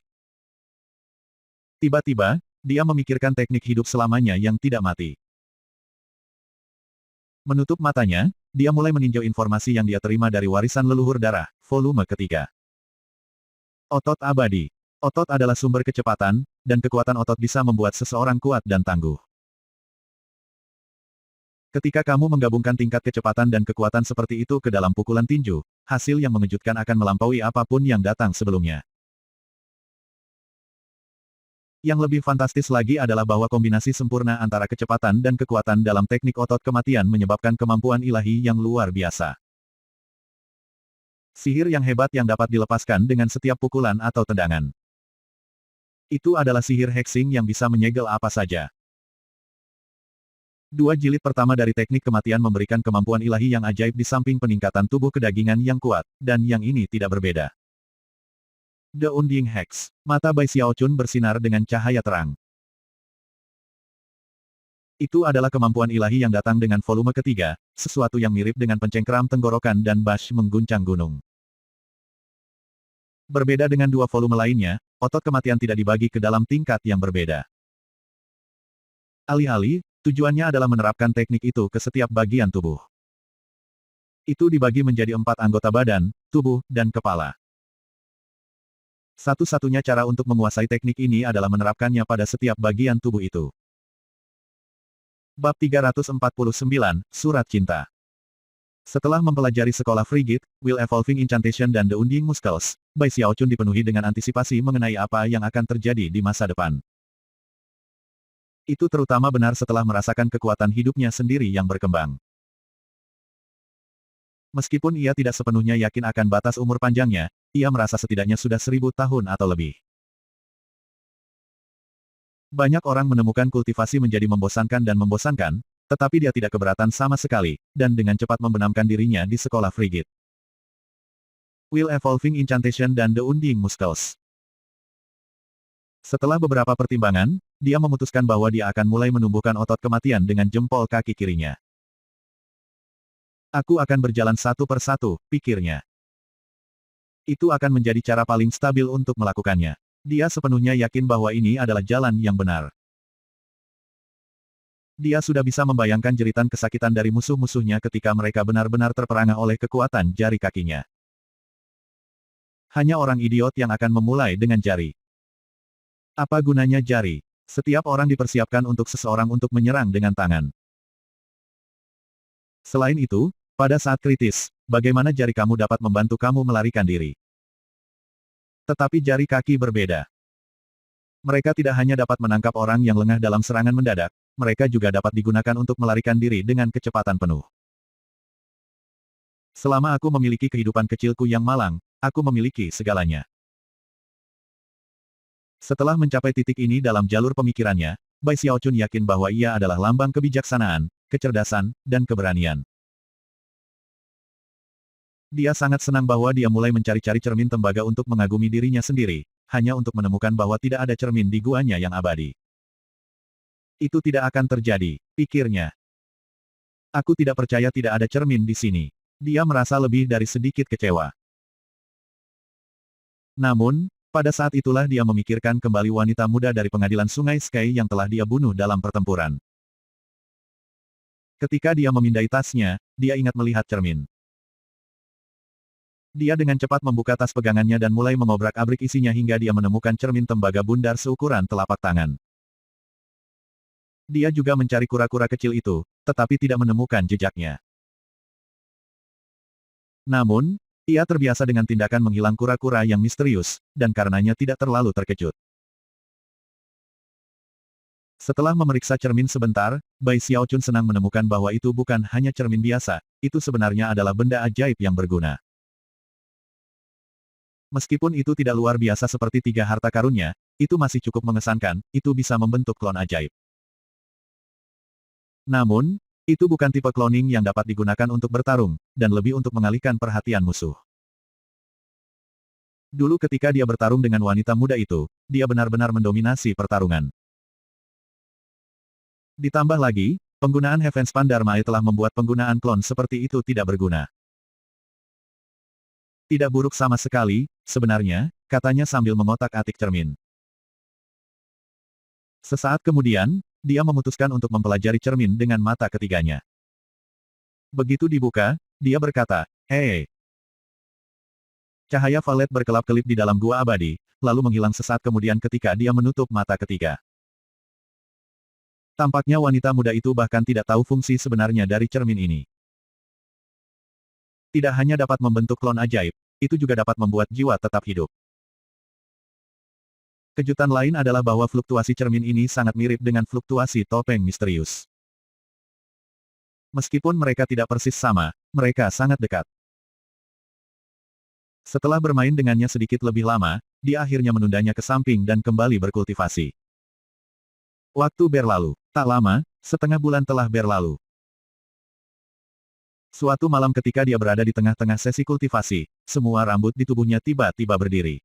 Speaker 1: Tiba-tiba, dia memikirkan teknik hidup selamanya yang tidak mati. Menutup matanya, dia mulai meninjau informasi yang dia terima dari warisan leluhur darah, volume ketiga. Otot abadi. Otot adalah sumber kecepatan, dan kekuatan otot bisa membuat seseorang kuat dan tangguh. Ketika kamu menggabungkan tingkat kecepatan dan kekuatan seperti itu ke dalam pukulan tinju, hasil yang mengejutkan akan melampaui apapun yang datang sebelumnya. Yang lebih fantastis lagi adalah bahwa kombinasi sempurna antara kecepatan dan kekuatan dalam teknik otot kematian menyebabkan kemampuan ilahi yang luar biasa. Sihir yang hebat yang dapat dilepaskan dengan setiap pukulan atau tendangan. Itu adalah sihir hexing yang bisa menyegel apa saja. Dua jilid pertama dari teknik kematian memberikan kemampuan ilahi yang ajaib di samping peningkatan tubuh kedagingan yang kuat, dan yang ini tidak berbeda. The Unding Hex. Mata Bai Xiaochun bersinar dengan cahaya terang. Itu adalah kemampuan ilahi yang datang dengan volume ketiga, sesuatu yang mirip dengan pencengkeram tenggorokan dan bash mengguncang gunung. Berbeda dengan dua volume lainnya, otot kematian tidak dibagi ke dalam tingkat yang berbeda. Alih-alih, tujuannya adalah menerapkan teknik itu ke setiap bagian tubuh. Itu dibagi menjadi 4 anggota badan, tubuh, dan kepala. Satu-satunya cara untuk menguasai teknik ini adalah menerapkannya pada setiap bagian tubuh itu. Bab 349, Surat Cinta. Setelah mempelajari sekolah Frigid, Will Evolving Incantation dan The Unding Muscles, Bai Xiaochun dipenuhi dengan antisipasi mengenai apa yang akan terjadi di masa depan. Itu terutama benar setelah merasakan kekuatan hidupnya sendiri yang berkembang. Meskipun ia tidak sepenuhnya yakin akan batas umur panjangnya, ia merasa setidaknya sudah 1000 tahun atau lebih. Banyak orang menemukan kultivasi menjadi membosankan dan membosankan, tetapi dia tidak keberatan sama sekali, dan dengan cepat membenamkan dirinya di sekolah Frigid. Will Evolving Incantation dan The Unding Muscles. Setelah beberapa pertimbangan, dia memutuskan bahwa dia akan mulai menumbuhkan otot kematian dengan jempol kaki kirinya. Aku akan berjalan satu persatu, pikirnya. Itu akan menjadi cara paling stabil untuk melakukannya. Dia sepenuhnya yakin bahwa ini adalah jalan yang benar. Dia sudah bisa membayangkan jeritan kesakitan dari musuh-musuhnya ketika mereka benar-benar terperangah oleh kekuatan jari kakinya. Hanya orang idiot yang akan memulai dengan jari. Apa gunanya jari? Setiap orang dipersiapkan untuk seseorang untuk menyerang dengan tangan. Selain itu, pada saat kritis, bagaimana jari kamu dapat membantu kamu melarikan diri? Tetapi jari kaki berbeda. Mereka tidak hanya dapat menangkap orang yang lengah dalam serangan mendadak, mereka juga dapat digunakan untuk melarikan diri dengan kecepatan penuh. Selama aku memiliki kehidupan kecilku yang malang, aku memiliki segalanya. Setelah mencapai titik ini dalam jalur pemikirannya, Bai Xiaochun yakin bahwa ia adalah lambang kebijaksanaan, kecerdasan, dan keberanian. Dia sangat senang bahwa dia mulai mencari-cari cermin tembaga untuk mengagumi dirinya sendiri, hanya untuk menemukan bahwa tidak ada cermin di guanya yang abadi. Itu tidak akan terjadi, pikirnya. Aku tidak percaya tidak ada cermin di sini. Dia merasa lebih dari sedikit kecewa. Namun, pada saat itulah dia memikirkan kembali wanita muda dari pengadilan Sungai Sky yang telah dia bunuh dalam pertempuran. Ketika dia memindai tasnya, dia ingat melihat cermin. Dia dengan cepat membuka tas pegangannya dan mulai mengobrak-abrik isinya hingga dia menemukan cermin tembaga bundar seukuran telapak tangan. Dia juga mencari kura-kura kecil itu, tetapi tidak menemukan jejaknya. Namun, ia terbiasa dengan tindakan menghilang kura-kura yang misterius, dan karenanya tidak terlalu terkejut. Setelah memeriksa cermin sebentar, Bai Xiaochun senang menemukan bahwa itu bukan hanya cermin biasa, itu sebenarnya adalah benda ajaib yang berguna. Meskipun itu tidak luar biasa seperti 3 harta karunnya, itu masih cukup mengesankan, itu bisa membentuk klon ajaib. Namun, itu bukan tipe cloning yang dapat digunakan untuk bertarung, dan lebih untuk mengalihkan perhatian musuh. Dulu ketika dia bertarung dengan wanita muda itu, dia benar-benar mendominasi pertarungan. Ditambah lagi, penggunaan Heavenspan Dharma telah membuat penggunaan klon seperti itu tidak berguna. Tidak buruk sama sekali, sebenarnya, katanya sambil mengotak-atik cermin. Sesaat kemudian, dia memutuskan untuk mempelajari cermin dengan mata ketiganya. Begitu dibuka, dia berkata, "Hei." Cahaya valet berkelap-kelip di dalam gua abadi, lalu menghilang sesaat kemudian ketika dia menutup mata ketiga. Tampaknya wanita muda itu bahkan tidak tahu fungsi sebenarnya dari cermin ini. Tidak hanya dapat membentuk klon ajaib, itu juga dapat membuat jiwa tetap hidup. Kejutan lain adalah bahwa fluktuasi cermin ini sangat mirip dengan fluktuasi topeng misterius. Meskipun mereka tidak persis sama, mereka sangat dekat. Setelah bermain dengannya sedikit lebih lama, dia akhirnya menundanya ke samping dan kembali berkultivasi. Waktu berlalu. Tak lama, setengah bulan telah berlalu. Suatu malam ketika dia berada di tengah-tengah sesi kultivasi, semua rambut di tubuhnya tiba-tiba berdiri.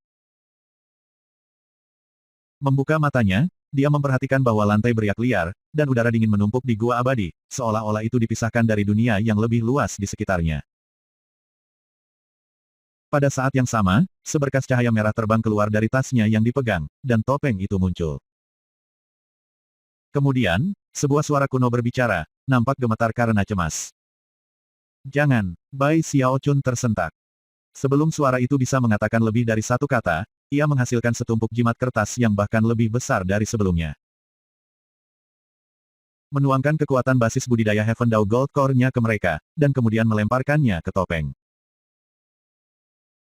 Speaker 1: Membuka matanya, dia memperhatikan bahwa lantai beriak liar, dan udara dingin menumpuk di gua abadi, seolah-olah itu dipisahkan dari dunia yang lebih luas di sekitarnya. Pada saat yang sama, seberkas cahaya merah terbang keluar dari tasnya yang dipegang, dan topeng itu muncul. Kemudian, sebuah suara kuno berbicara, nampak gemetar karena cemas. "Jangan," Bai Xiaochun tersentak. Sebelum suara itu bisa mengatakan lebih dari satu kata, ia menghasilkan setumpuk jimat kertas yang bahkan lebih besar dari sebelumnya. Menuangkan kekuatan basis budidaya Heaven Dao Gold Core-nya ke mereka, dan kemudian melemparkannya ke topeng.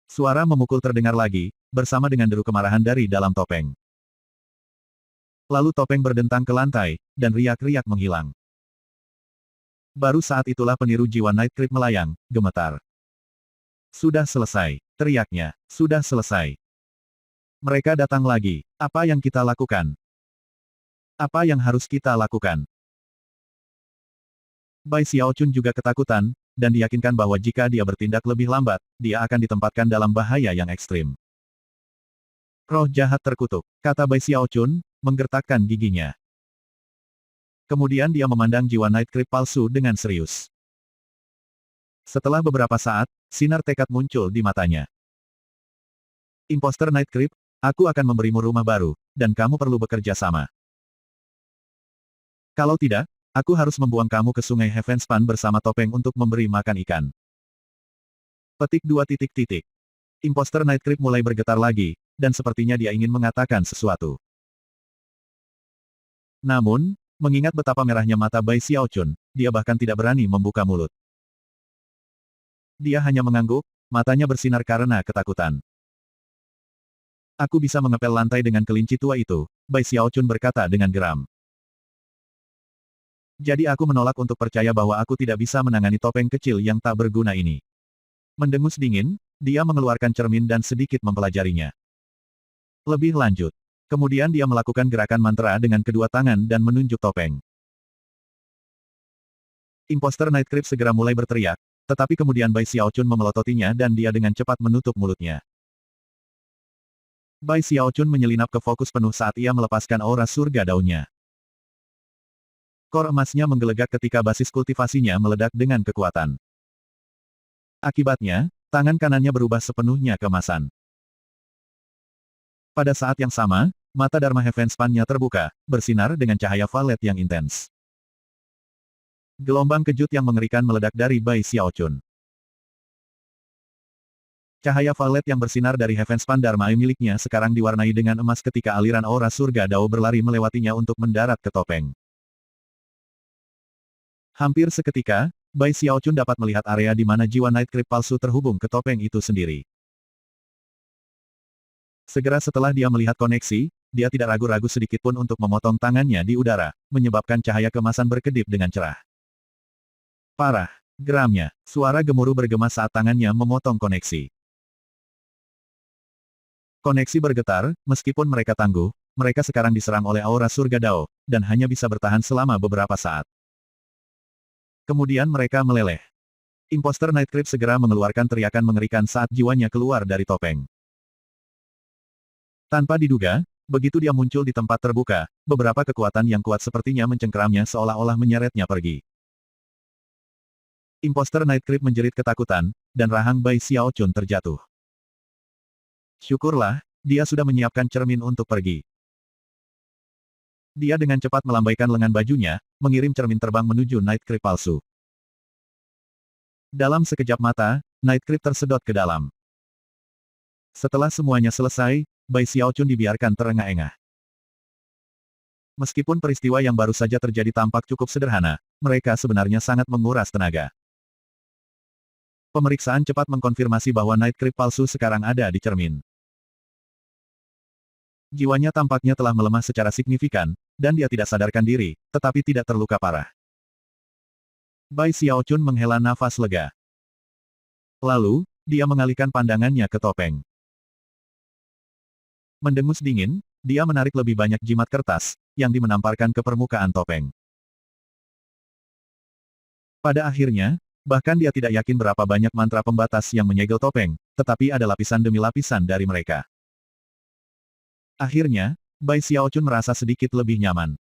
Speaker 1: Suara memukul terdengar lagi, bersama dengan deru kemarahan dari dalam topeng. Lalu topeng berdentang ke lantai, dan riak-riak menghilang. Baru saat itulah peniru jiwa Night Creep melayang, gemetar. "Sudah selesai," teriaknya, "sudah selesai. Mereka datang lagi. Apa yang kita lakukan? Apa yang harus kita lakukan?" Bai Xiaochun juga ketakutan, dan diyakinkan bahwa jika dia bertindak lebih lambat, dia akan ditempatkan dalam bahaya yang ekstrim. "Roh jahat terkutuk," kata Bai Xiaochun, menggertakkan giginya. Kemudian dia memandang jiwa Night Creep palsu dengan serius. Setelah beberapa saat, sinar tekad muncul di matanya. "Imposter Night Creep, aku akan memberimu rumah baru, dan kamu perlu bekerja sama. Kalau tidak, aku harus membuang kamu ke sungai Heavenspan bersama topeng untuk memberi makan ikan." Petik 2. Imposter Night Creep mulai bergetar lagi, dan sepertinya dia ingin mengatakan sesuatu. Namun, mengingat betapa merahnya mata Bai Xiaochun, dia bahkan tidak berani membuka mulut. Dia hanya mengangguk, matanya bersinar karena ketakutan. "Aku bisa mengepel lantai dengan kelinci tua itu," Bai Xiaochun berkata dengan geram. "Jadi aku menolak untuk percaya bahwa aku tidak bisa menangani topeng kecil yang tak berguna ini." Mendengus dingin, dia mengeluarkan cermin dan sedikit mempelajarinya. Lebih lanjut. Kemudian dia melakukan gerakan mantra dengan kedua tangan dan menunjuk topeng. Imposter Night Creep segera mulai berteriak, tetapi kemudian Bai Xiaochun memelototinya dan dia dengan cepat menutup mulutnya. Bai Xiaochun menyelinap ke fokus penuh saat ia melepaskan aura surga daunnya. Kor emasnya menggelegak ketika basis kultivasinya meledak dengan kekuatan. Akibatnya, tangan kanannya berubah sepenuhnya keemasan. Pada saat yang sama, mata Dharma Heavenspan-nya terbuka, bersinar dengan cahaya violet yang intens. Gelombang kejut yang mengerikan meledak dari Bai Xiaochun. Cahaya violet yang bersinar dari Heavenspan Dharma miliknya sekarang diwarnai dengan emas ketika aliran aura surga Dao berlari melewatinya untuk mendarat ke topeng. Hampir seketika, Bai Xiaochun dapat melihat area di mana jiwa Night Creep palsu terhubung ke topeng itu sendiri. Segera setelah dia melihat koneksi, dia tidak ragu-ragu sedikitpun untuk memotong tangannya di udara, menyebabkan cahaya kemasan berkedip dengan cerah. Parah, geramnya, suara gemuruh bergema saat tangannya memotong koneksi. Koneksi bergetar, meskipun mereka tangguh, mereka sekarang diserang oleh aura surga Dao, dan hanya bisa bertahan selama beberapa saat. Kemudian mereka meleleh. Imposter Night Creep segera mengeluarkan teriakan mengerikan saat jiwanya keluar dari topeng. Tanpa diduga, begitu dia muncul di tempat terbuka, beberapa kekuatan yang kuat sepertinya mencengkeramnya seolah-olah menyeretnya pergi. Imposter Night Creep menjerit ketakutan, dan rahang Bai Xiaochun terjatuh. Syukurlah, dia sudah menyiapkan cermin untuk pergi. Dia dengan cepat melambaikan lengan bajunya, mengirim cermin terbang menuju Night Creep palsu. Dalam sekejap mata, Night Creep tersedot ke dalam. Setelah semuanya selesai, Bai Xiaochun dibiarkan terengah-engah. Meskipun peristiwa yang baru saja terjadi tampak cukup sederhana, mereka sebenarnya sangat menguras tenaga. Pemeriksaan cepat mengkonfirmasi bahwa Night Creep palsu sekarang ada di cermin. Jiwanya tampaknya telah melemah secara signifikan, dan dia tidak sadarkan diri, tetapi tidak terluka parah. Bai Xiaochun menghela nafas lega. Lalu, dia mengalihkan pandangannya ke topeng. Mendengus dingin, dia menarik lebih banyak jimat kertas, yang dimenamparkan ke permukaan topeng. Pada akhirnya, bahkan dia tidak yakin berapa banyak mantra pembatas yang menyegel topeng, tetapi ada lapisan demi lapisan dari mereka. Akhirnya, Bai Xiaochun merasa sedikit lebih nyaman.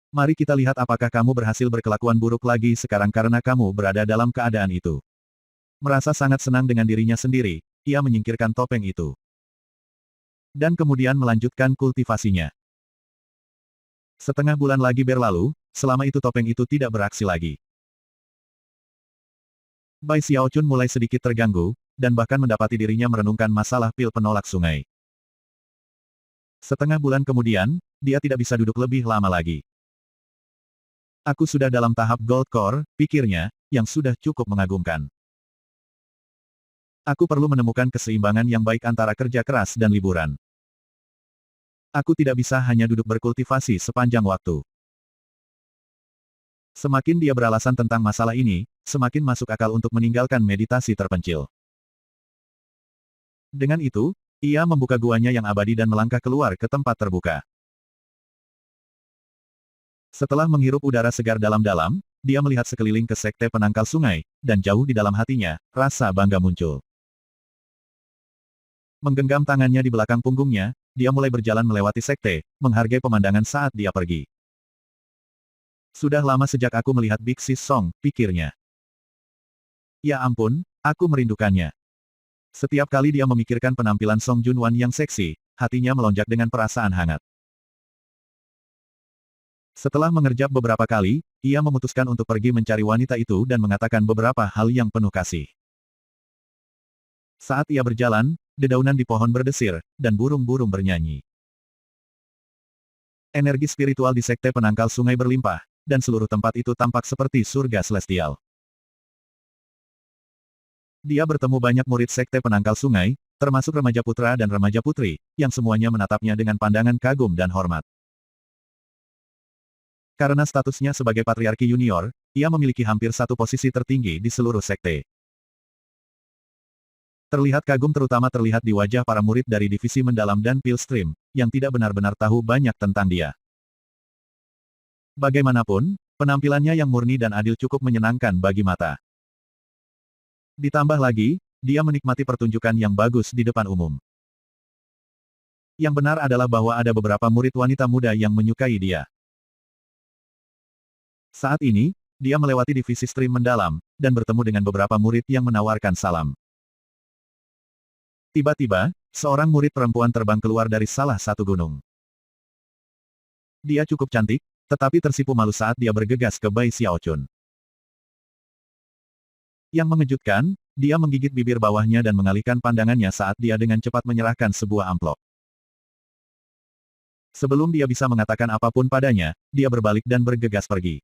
Speaker 1: Mari kita lihat apakah kamu berhasil berkelakuan buruk lagi sekarang karena kamu berada dalam keadaan itu. Merasa sangat senang dengan dirinya sendiri, ia menyingkirkan topeng itu. Dan kemudian melanjutkan kultivasinya. Setengah bulan lagi berlalu, selama itu topeng itu tidak beraksi lagi. Bai Xiaochun mulai sedikit terganggu, dan bahkan mendapati dirinya merenungkan masalah pil penolak sungai. Setengah bulan kemudian, dia tidak bisa duduk lebih lama lagi. Aku sudah dalam tahap Gold Core, pikirnya, yang sudah cukup mengagumkan. Aku perlu menemukan keseimbangan yang baik antara kerja keras dan liburan. Aku tidak bisa hanya duduk berkultivasi sepanjang waktu. Semakin dia beralasan tentang masalah ini, semakin masuk akal untuk meninggalkan meditasi terpencil. Dengan itu, ia membuka guanya yang abadi dan melangkah keluar ke tempat terbuka. Setelah menghirup udara segar dalam-dalam, dia melihat sekeliling ke sekte penangkal sungai, dan jauh di dalam hatinya, rasa bangga muncul. Menggenggam tangannya di belakang punggungnya, dia mulai berjalan melewati sekte, menghargai pemandangan saat dia pergi. Sudah lama sejak aku melihat Big Sis Song, pikirnya. Ya ampun, aku merindukannya. Setiap kali dia memikirkan penampilan Song Junwan yang seksi, hatinya melonjak dengan perasaan hangat. Setelah mengerjap beberapa kali, ia memutuskan untuk pergi mencari wanita itu dan mengatakan beberapa hal yang penuh kasih. Saat ia berjalan, dedaunan di pohon berdesir, dan burung-burung bernyanyi. Energi spiritual di sekte penangkal sungai berlimpah, dan seluruh tempat itu tampak seperti surga celestial. Dia bertemu banyak murid sekte penangkal sungai, termasuk remaja putra dan remaja putri, yang semuanya menatapnya dengan pandangan kagum dan hormat. Karena statusnya sebagai patriarki junior, ia memiliki hampir satu posisi tertinggi di seluruh sekte. Terlihat kagum terutama terlihat di wajah para murid dari divisi mendalam dan Pilstream, yang tidak benar-benar tahu banyak tentang dia. Bagaimanapun, penampilannya yang murni dan adil cukup menyenangkan bagi mata. Ditambah lagi, dia menikmati pertunjukan yang bagus di depan umum. Yang benar adalah bahwa ada beberapa murid wanita muda yang menyukai dia. Saat ini, dia melewati divisi stream mendalam, dan bertemu dengan beberapa murid yang menawarkan salam. Tiba-tiba, seorang murid perempuan terbang keluar dari salah satu gunung. Dia cukup cantik, tetapi tersipu malu saat dia bergegas ke Bai Xiaochun. Yang mengejutkan, dia menggigit bibir bawahnya dan mengalihkan pandangannya saat dia dengan cepat menyerahkan sebuah amplop. Sebelum dia bisa mengatakan apapun padanya, dia berbalik dan bergegas pergi.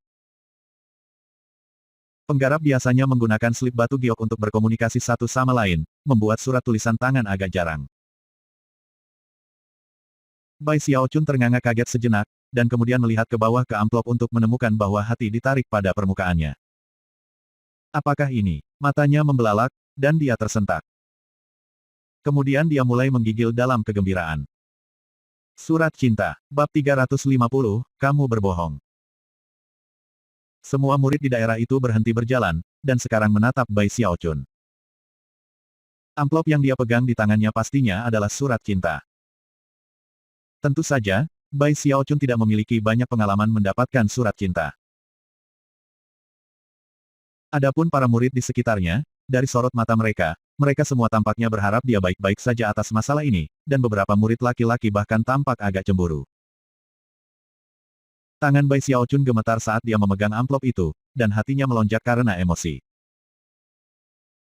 Speaker 1: Penggarap biasanya menggunakan slip batu giok untuk berkomunikasi satu sama lain, membuat surat tulisan tangan agak jarang. Bai Xiaochun ternganga kaget sejenak, dan kemudian melihat ke bawah ke amplop untuk menemukan bahwa hati ditarik pada permukaannya. Apakah ini? Matanya membelalak, dan dia tersentak. Kemudian dia mulai menggigil dalam kegembiraan. Surat Cinta, Bab 350, Kamu Berbohong. Semua murid di daerah itu berhenti berjalan, dan sekarang menatap Bai Xiaochun. Amplop yang dia pegang di tangannya pastinya adalah surat cinta. Tentu saja, Bai Xiaochun tidak memiliki banyak pengalaman mendapatkan surat cinta. Adapun para murid di sekitarnya, dari sorot mata mereka, mereka semua tampaknya berharap dia baik-baik saja atas masalah ini, dan beberapa murid laki-laki bahkan tampak agak cemburu. Tangan Bai Xiaochun gemetar saat dia memegang amplop itu, dan hatinya melonjak karena emosi.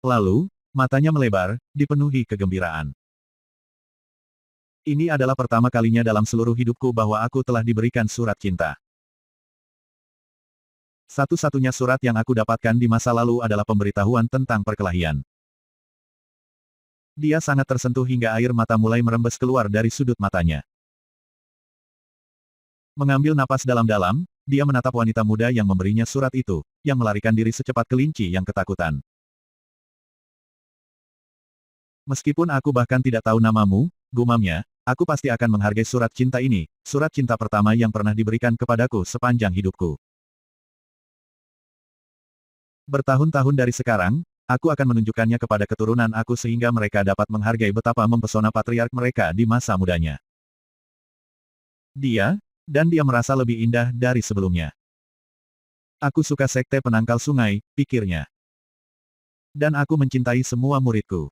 Speaker 1: Lalu, matanya melebar, dipenuhi kegembiraan. Ini adalah pertama kalinya dalam seluruh hidupku bahwa aku telah diberikan surat cinta. Satu-satunya surat yang aku dapatkan di masa lalu adalah pemberitahuan tentang perkelahian. Dia sangat tersentuh hingga air mata mulai merembes keluar dari sudut matanya. Mengambil napas dalam-dalam, dia menatap wanita muda yang memberinya surat itu, yang melarikan diri secepat kelinci yang ketakutan. Meskipun aku bahkan tidak tahu namamu, gumamnya, aku pasti akan menghargai surat cinta ini, surat cinta pertama yang pernah diberikan kepadaku sepanjang hidupku. Bertahun-tahun dari sekarang, aku akan menunjukkannya kepada keturunan aku sehingga mereka dapat menghargai betapa mempesona patriark mereka di masa mudanya. Dan dia merasa lebih indah dari sebelumnya. Aku suka sekte penangkal sungai, pikirnya. Dan aku mencintai semua muridku.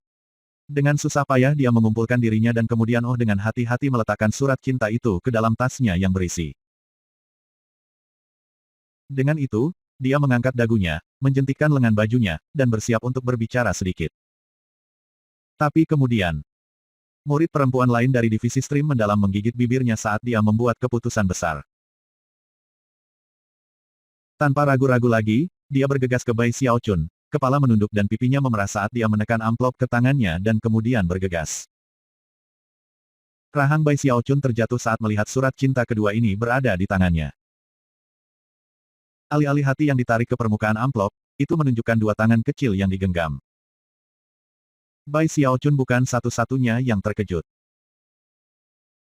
Speaker 1: Dengan susah payah dia mengumpulkan dirinya dan kemudian dengan hati-hati meletakkan surat cinta itu ke dalam tasnya yang berisi. Dengan itu, dia mengangkat dagunya, menjentikkan lengan bajunya, dan bersiap untuk berbicara sedikit. Tapi kemudian, murid perempuan lain dari divisi stream mendalam menggigit bibirnya saat dia membuat keputusan besar. Tanpa ragu-ragu lagi, dia bergegas ke Bai Xiaochun, kepala menunduk dan pipinya memerah saat dia menekan amplop ke tangannya dan kemudian bergegas. Rahang Bai Xiaochun terjatuh saat melihat surat cinta kedua ini berada di tangannya. Alih-alih hati yang ditarik ke permukaan amplop, itu menunjukkan dua tangan kecil yang digenggam. Bai Xiaochun bukan satu-satunya yang terkejut.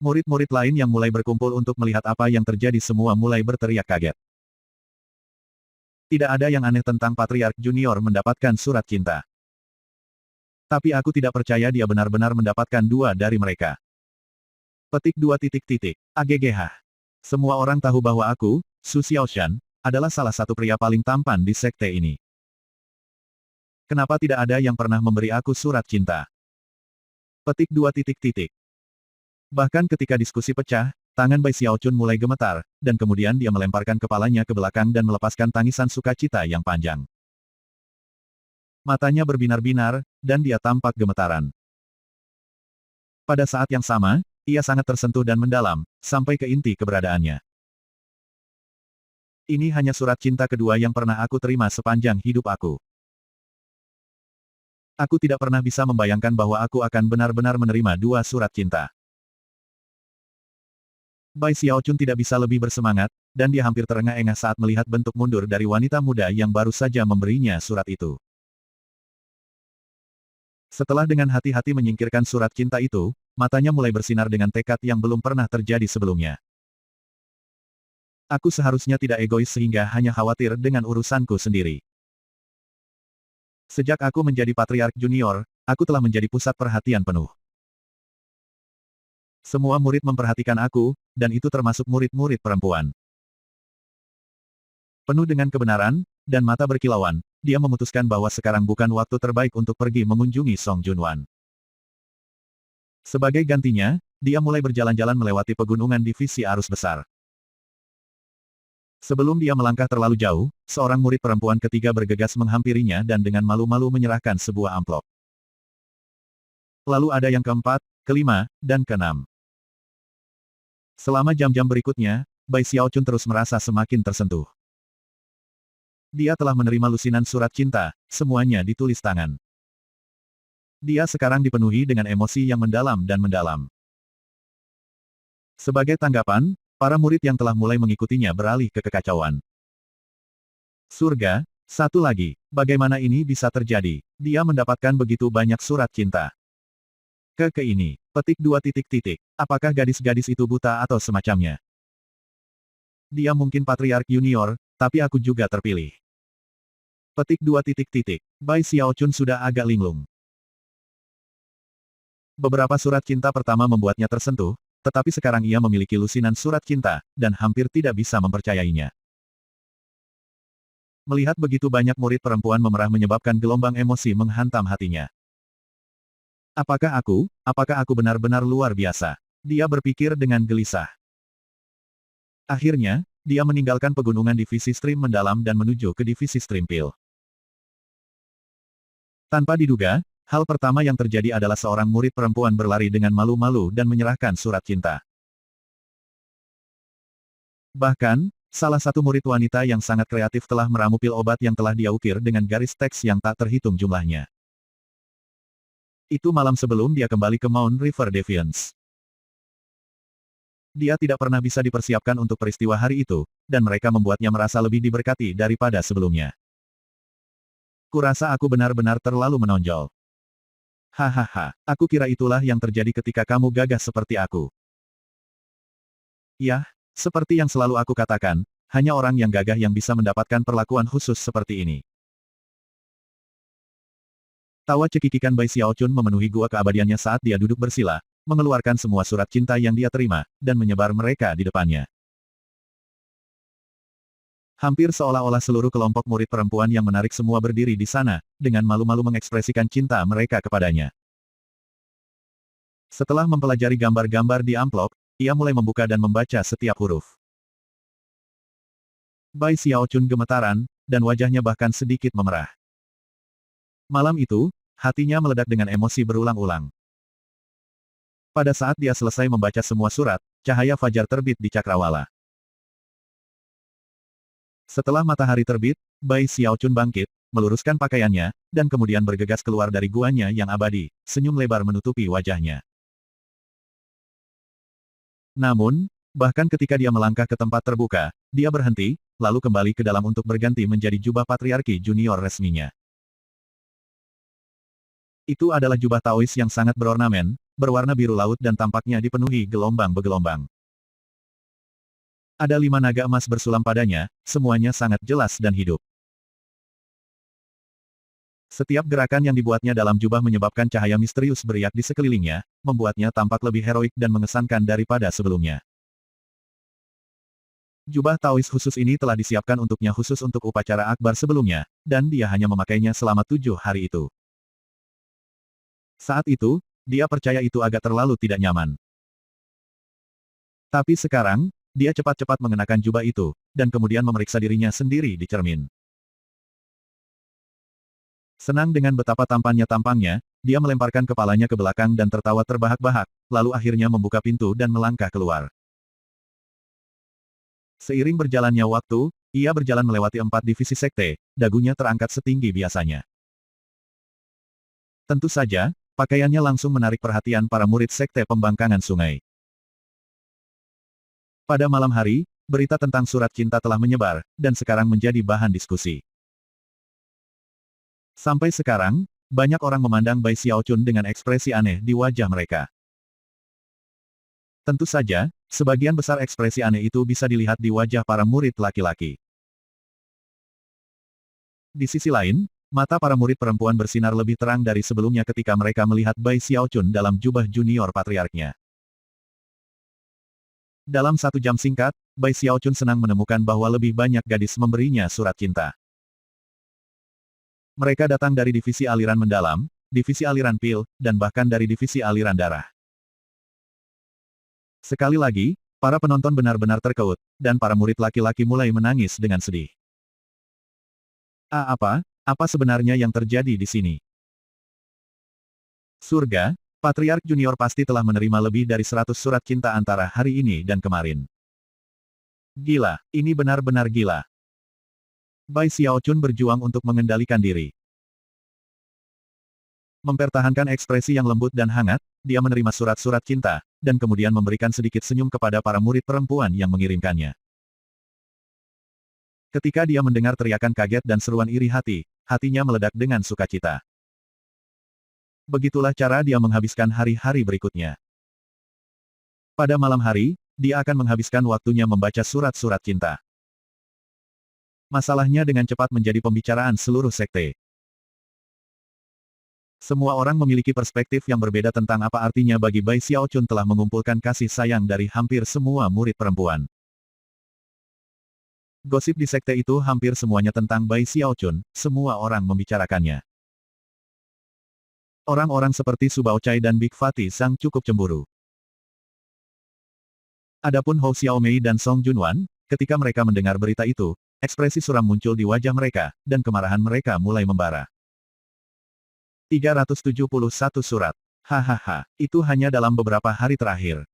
Speaker 1: Murid-murid lain yang mulai berkumpul untuk melihat apa yang terjadi semua mulai berteriak kaget. Tidak ada yang aneh tentang Patriark Junior mendapatkan surat cinta. Tapi aku tidak percaya dia benar-benar mendapatkan dua dari mereka. Petik 2 titik titik. AGGH. Semua orang tahu bahwa aku, Su Xiaoshan, adalah salah satu pria paling tampan di sekte ini. Kenapa tidak ada yang pernah memberi aku surat cinta? Petik 2 titik titik. Bahkan ketika diskusi pecah, tangan Bai Xiaochun mulai gemetar, dan kemudian dia melemparkan kepalanya ke belakang dan melepaskan tangisan sukacita yang panjang. Matanya berbinar-binar, dan dia tampak gemetaran. Pada saat yang sama, ia sangat tersentuh dan mendalam, sampai ke inti keberadaannya. Ini hanya surat cinta kedua yang pernah aku terima sepanjang hidup aku. Aku tidak pernah bisa membayangkan bahwa aku akan benar-benar menerima dua surat cinta. Bai Xiaochun tidak bisa lebih bersemangat, dan dia hampir terengah-engah saat melihat bentuk mundur dari wanita muda yang baru saja memberinya surat itu. Setelah dengan hati-hati menyingkirkan surat cinta itu, matanya mulai bersinar dengan tekad yang belum pernah terjadi sebelumnya. Aku seharusnya tidak egois sehingga hanya khawatir dengan urusanku sendiri. Sejak aku menjadi Patriark Junior, aku telah menjadi pusat perhatian penuh. Semua murid memperhatikan aku, dan itu termasuk murid-murid perempuan. Penuh dengan kebenaran, dan mata berkilauan, dia memutuskan bahwa sekarang bukan waktu terbaik untuk pergi mengunjungi Song Junwan. Sebagai gantinya, dia mulai berjalan-jalan melewati pegunungan divisi arus besar. Sebelum dia melangkah terlalu jauh, seorang murid perempuan ketiga bergegas menghampirinya dan dengan malu-malu menyerahkan sebuah amplop. Lalu ada yang keempat, kelima, dan keenam. Selama jam-jam berikutnya, Bai Xiaochun terus merasa semakin tersentuh. Dia telah menerima lusinan surat cinta, semuanya ditulis tangan. Dia sekarang dipenuhi dengan emosi yang mendalam dan mendalam. Sebagai tanggapan, para murid yang telah mulai mengikutinya beralih ke kekacauan. Surga, satu lagi, bagaimana ini bisa terjadi? Dia mendapatkan begitu banyak surat cinta. Ini, petik 2 titik. Apakah gadis-gadis itu buta atau semacamnya? Dia mungkin patriark junior, tapi aku juga terpilih. Petik 2 titik. Bai Xiaochun sudah agak linglung. Beberapa surat cinta pertama membuatnya tersentuh, tetapi sekarang ia memiliki lusinan surat cinta, dan hampir tidak bisa mempercayainya. Melihat begitu banyak murid perempuan memerah menyebabkan gelombang emosi menghantam hatinya. Apakah aku benar-benar luar biasa? Dia berpikir dengan gelisah. Akhirnya, dia meninggalkan pegunungan divisi stream mendalam dan menuju ke divisi stream pil. Tanpa diduga, hal pertama yang terjadi adalah seorang murid perempuan berlari dengan malu-malu dan menyerahkan surat cinta. Bahkan, salah satu murid wanita yang sangat kreatif telah meramu pil obat yang telah dia ukir dengan garis teks yang tak terhitung jumlahnya. Itu malam sebelum dia kembali ke Mount River Defiance. Dia tidak pernah bisa dipersiapkan untuk peristiwa hari itu, dan mereka membuatnya merasa lebih diberkati daripada sebelumnya. Kurasa aku benar-benar terlalu menonjol. Hahaha, aku kira itulah yang terjadi ketika kamu gagah seperti aku. Yah, seperti yang selalu aku katakan, hanya orang yang gagah yang bisa mendapatkan perlakuan khusus seperti ini. Tawa cekikikan Bai Xiaochun memenuhi gua keabadiannya saat dia duduk bersila, mengeluarkan semua surat cinta yang dia terima, dan menyebar mereka di depannya. Hampir seolah-olah seluruh kelompok murid perempuan yang menarik semua berdiri di sana, dengan malu-malu mengekspresikan cinta mereka kepadanya. Setelah mempelajari gambar-gambar di amplop, ia mulai membuka dan membaca setiap huruf. Bai Xiaochun gemetaran, dan wajahnya bahkan sedikit memerah. Malam itu, hatinya meledak dengan emosi berulang-ulang. Pada saat dia selesai membaca semua surat, cahaya fajar terbit di cakrawala. Setelah matahari terbit, Bai Xiaochun bangkit, meluruskan pakaiannya, dan kemudian bergegas keluar dari guanya yang abadi, senyum lebar menutupi wajahnya. Namun, bahkan ketika dia melangkah ke tempat terbuka, dia berhenti, lalu kembali ke dalam untuk berganti menjadi jubah patriarki junior resminya. Itu adalah jubah Taois yang sangat berornamen, berwarna biru laut dan tampaknya dipenuhi gelombang bergelombang. Ada 5 naga emas bersulam padanya, semuanya sangat jelas dan hidup. Setiap gerakan yang dibuatnya dalam jubah menyebabkan cahaya misterius beriak di sekelilingnya, membuatnya tampak lebih heroik dan mengesankan daripada sebelumnya. Jubah Taois khusus ini telah disiapkan untuknya khusus untuk upacara akbar sebelumnya, dan dia hanya memakainya selama 7 hari itu. Saat itu, dia percaya itu agak terlalu tidak nyaman. Tapi sekarang, dia cepat-cepat mengenakan jubah itu, dan kemudian memeriksa dirinya sendiri di cermin. Senang dengan betapa tampannya, dia melemparkan kepalanya ke belakang dan tertawa terbahak-bahak, lalu akhirnya membuka pintu dan melangkah keluar. Seiring berjalannya waktu, ia berjalan melewati 4 divisi sekte, dagunya terangkat setinggi biasanya. Tentu saja, pakaiannya langsung menarik perhatian para murid sekte pembangkangan sungai. Pada malam hari, berita tentang surat cinta telah menyebar, dan sekarang menjadi bahan diskusi. Sampai sekarang, banyak orang memandang Bai Xiaochun dengan ekspresi aneh di wajah mereka. Tentu saja, sebagian besar ekspresi aneh itu bisa dilihat di wajah para murid laki-laki. Di sisi lain, mata para murid perempuan bersinar lebih terang dari sebelumnya ketika mereka melihat Bai Xiaochun dalam jubah junior patriarknya. Dalam 1 jam singkat, Bai Xiaochun senang menemukan bahwa lebih banyak gadis memberinya surat cinta. Mereka datang dari divisi aliran mendalam, divisi aliran pil, dan bahkan dari divisi aliran darah. Sekali lagi, para penonton benar-benar terkejut, dan para murid laki-laki mulai menangis dengan sedih. Apa sebenarnya yang terjadi di sini? Surga, Patriark Junior pasti telah menerima lebih dari 100 surat cinta antara hari ini dan kemarin. Gila, ini benar-benar gila. Bai Xiaochun berjuang untuk mengendalikan diri. Mempertahankan ekspresi yang lembut dan hangat, dia menerima surat-surat cinta, dan kemudian memberikan sedikit senyum kepada para murid perempuan yang mengirimkannya. Ketika dia mendengar teriakan kaget dan seruan iri hati, hatinya meledak dengan sukacita. Begitulah cara dia menghabiskan hari-hari berikutnya. Pada malam hari, dia akan menghabiskan waktunya membaca surat-surat cinta. Masalahnya dengan cepat menjadi pembicaraan seluruh sekte. Semua orang memiliki perspektif yang berbeda tentang apa artinya bagi Bai Xiaochun telah mengumpulkan kasih sayang dari hampir semua murid perempuan. Gosip di sekte itu hampir semuanya tentang Bai Xiaochun, semua orang membicarakannya. Orang-orang seperti Su Baochai dan Big Fatih Sang cukup cemburu. Adapun Hou Xiaomei dan Song Junwan, ketika mereka mendengar berita itu, ekspresi suram muncul di wajah mereka, dan kemarahan mereka mulai membara. 371 surat. Hahaha, itu hanya dalam beberapa hari terakhir.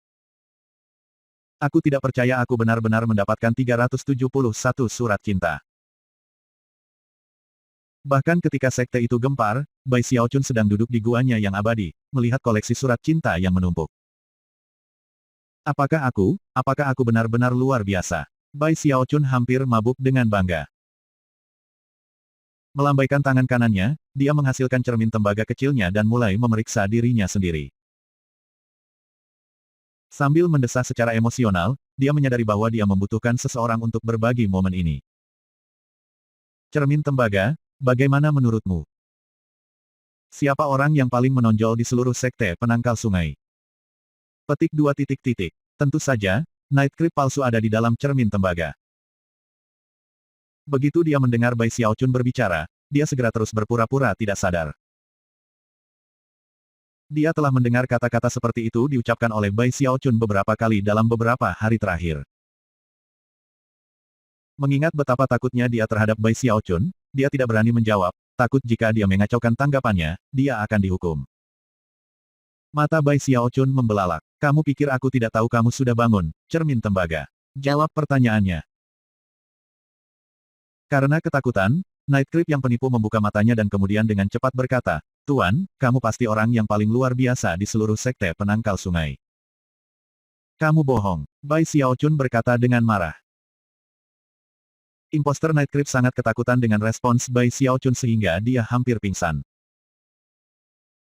Speaker 1: Aku tidak percaya aku benar-benar mendapatkan 371 surat cinta. Bahkan ketika sekte itu gempar, Bai Xiaochun sedang duduk di guanya yang abadi, melihat koleksi surat cinta yang menumpuk. Apakah aku benar-benar luar biasa? Bai Xiaochun hampir mabuk dengan bangga. Melambaikan tangan kanannya, dia menghasilkan cermin tembaga kecilnya dan mulai memeriksa dirinya sendiri. Sambil mendesah secara emosional, dia menyadari bahwa dia membutuhkan seseorang untuk berbagi momen ini. Cermin tembaga, bagaimana menurutmu? Siapa orang yang paling menonjol di seluruh sekte penangkal sungai? Petik 2 titik titik. Tentu saja, Night Creep palsu ada di dalam cermin tembaga. Begitu dia mendengar Bai Xiaochun berbicara, dia segera terus berpura-pura tidak sadar. Dia telah mendengar kata-kata seperti itu diucapkan oleh Bai Xiaochun beberapa kali dalam beberapa hari terakhir. Mengingat betapa takutnya dia terhadap Bai Xiaochun, dia tidak berani menjawab, takut jika dia mengacaukan tanggapannya, dia akan dihukum. Mata Bai Xiaochun membelalak. Kamu pikir aku tidak tahu kamu sudah bangun, cermin tembaga? Jawab pertanyaannya. Karena ketakutan, Night Creep yang penipu membuka matanya dan kemudian dengan cepat berkata, Tuan, kamu pasti orang yang paling luar biasa di seluruh sekte penangkal sungai. Kamu bohong. Bai Xiaochun berkata dengan marah. Imposter Night Creep sangat ketakutan dengan respons Bai Xiaochun sehingga dia hampir pingsan.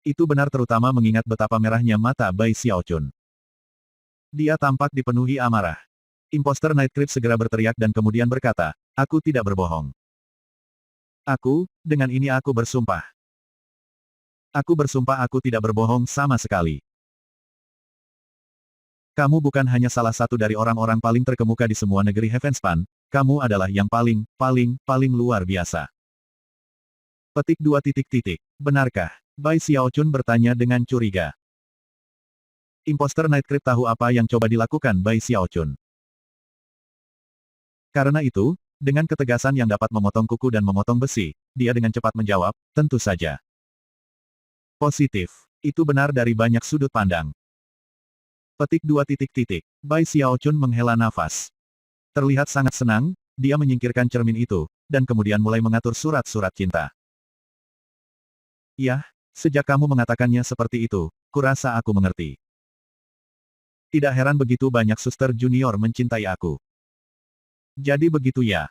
Speaker 1: Itu benar terutama mengingat betapa merahnya mata Bai Xiaochun. Dia tampak dipenuhi amarah. Imposter Night Creep segera berteriak dan kemudian berkata, aku tidak berbohong. Dengan ini aku bersumpah. Aku bersumpah aku tidak berbohong sama sekali. Kamu bukan hanya salah satu dari orang-orang paling terkemuka di semua negeri Heavenspan, kamu adalah yang paling luar biasa. Petik 2 titik titik. Benarkah? Bai Xiaochun bertanya dengan curiga. Imposter Night Creep tahu apa yang coba dilakukan Bai Xiaochun. Karena itu, dengan ketegasan yang dapat memotong kuku dan memotong besi, dia dengan cepat menjawab, tentu saja. Positif. Itu benar dari banyak sudut pandang. Petik 2 titik titik. Bai Xiaochun menghela nafas. Terlihat sangat senang, dia menyingkirkan cermin itu, dan kemudian mulai mengatur surat-surat cinta. Yah, sejak kamu mengatakannya seperti itu, kurasa aku mengerti. Tidak heran begitu banyak suster junior mencintai aku. Jadi begitu ya.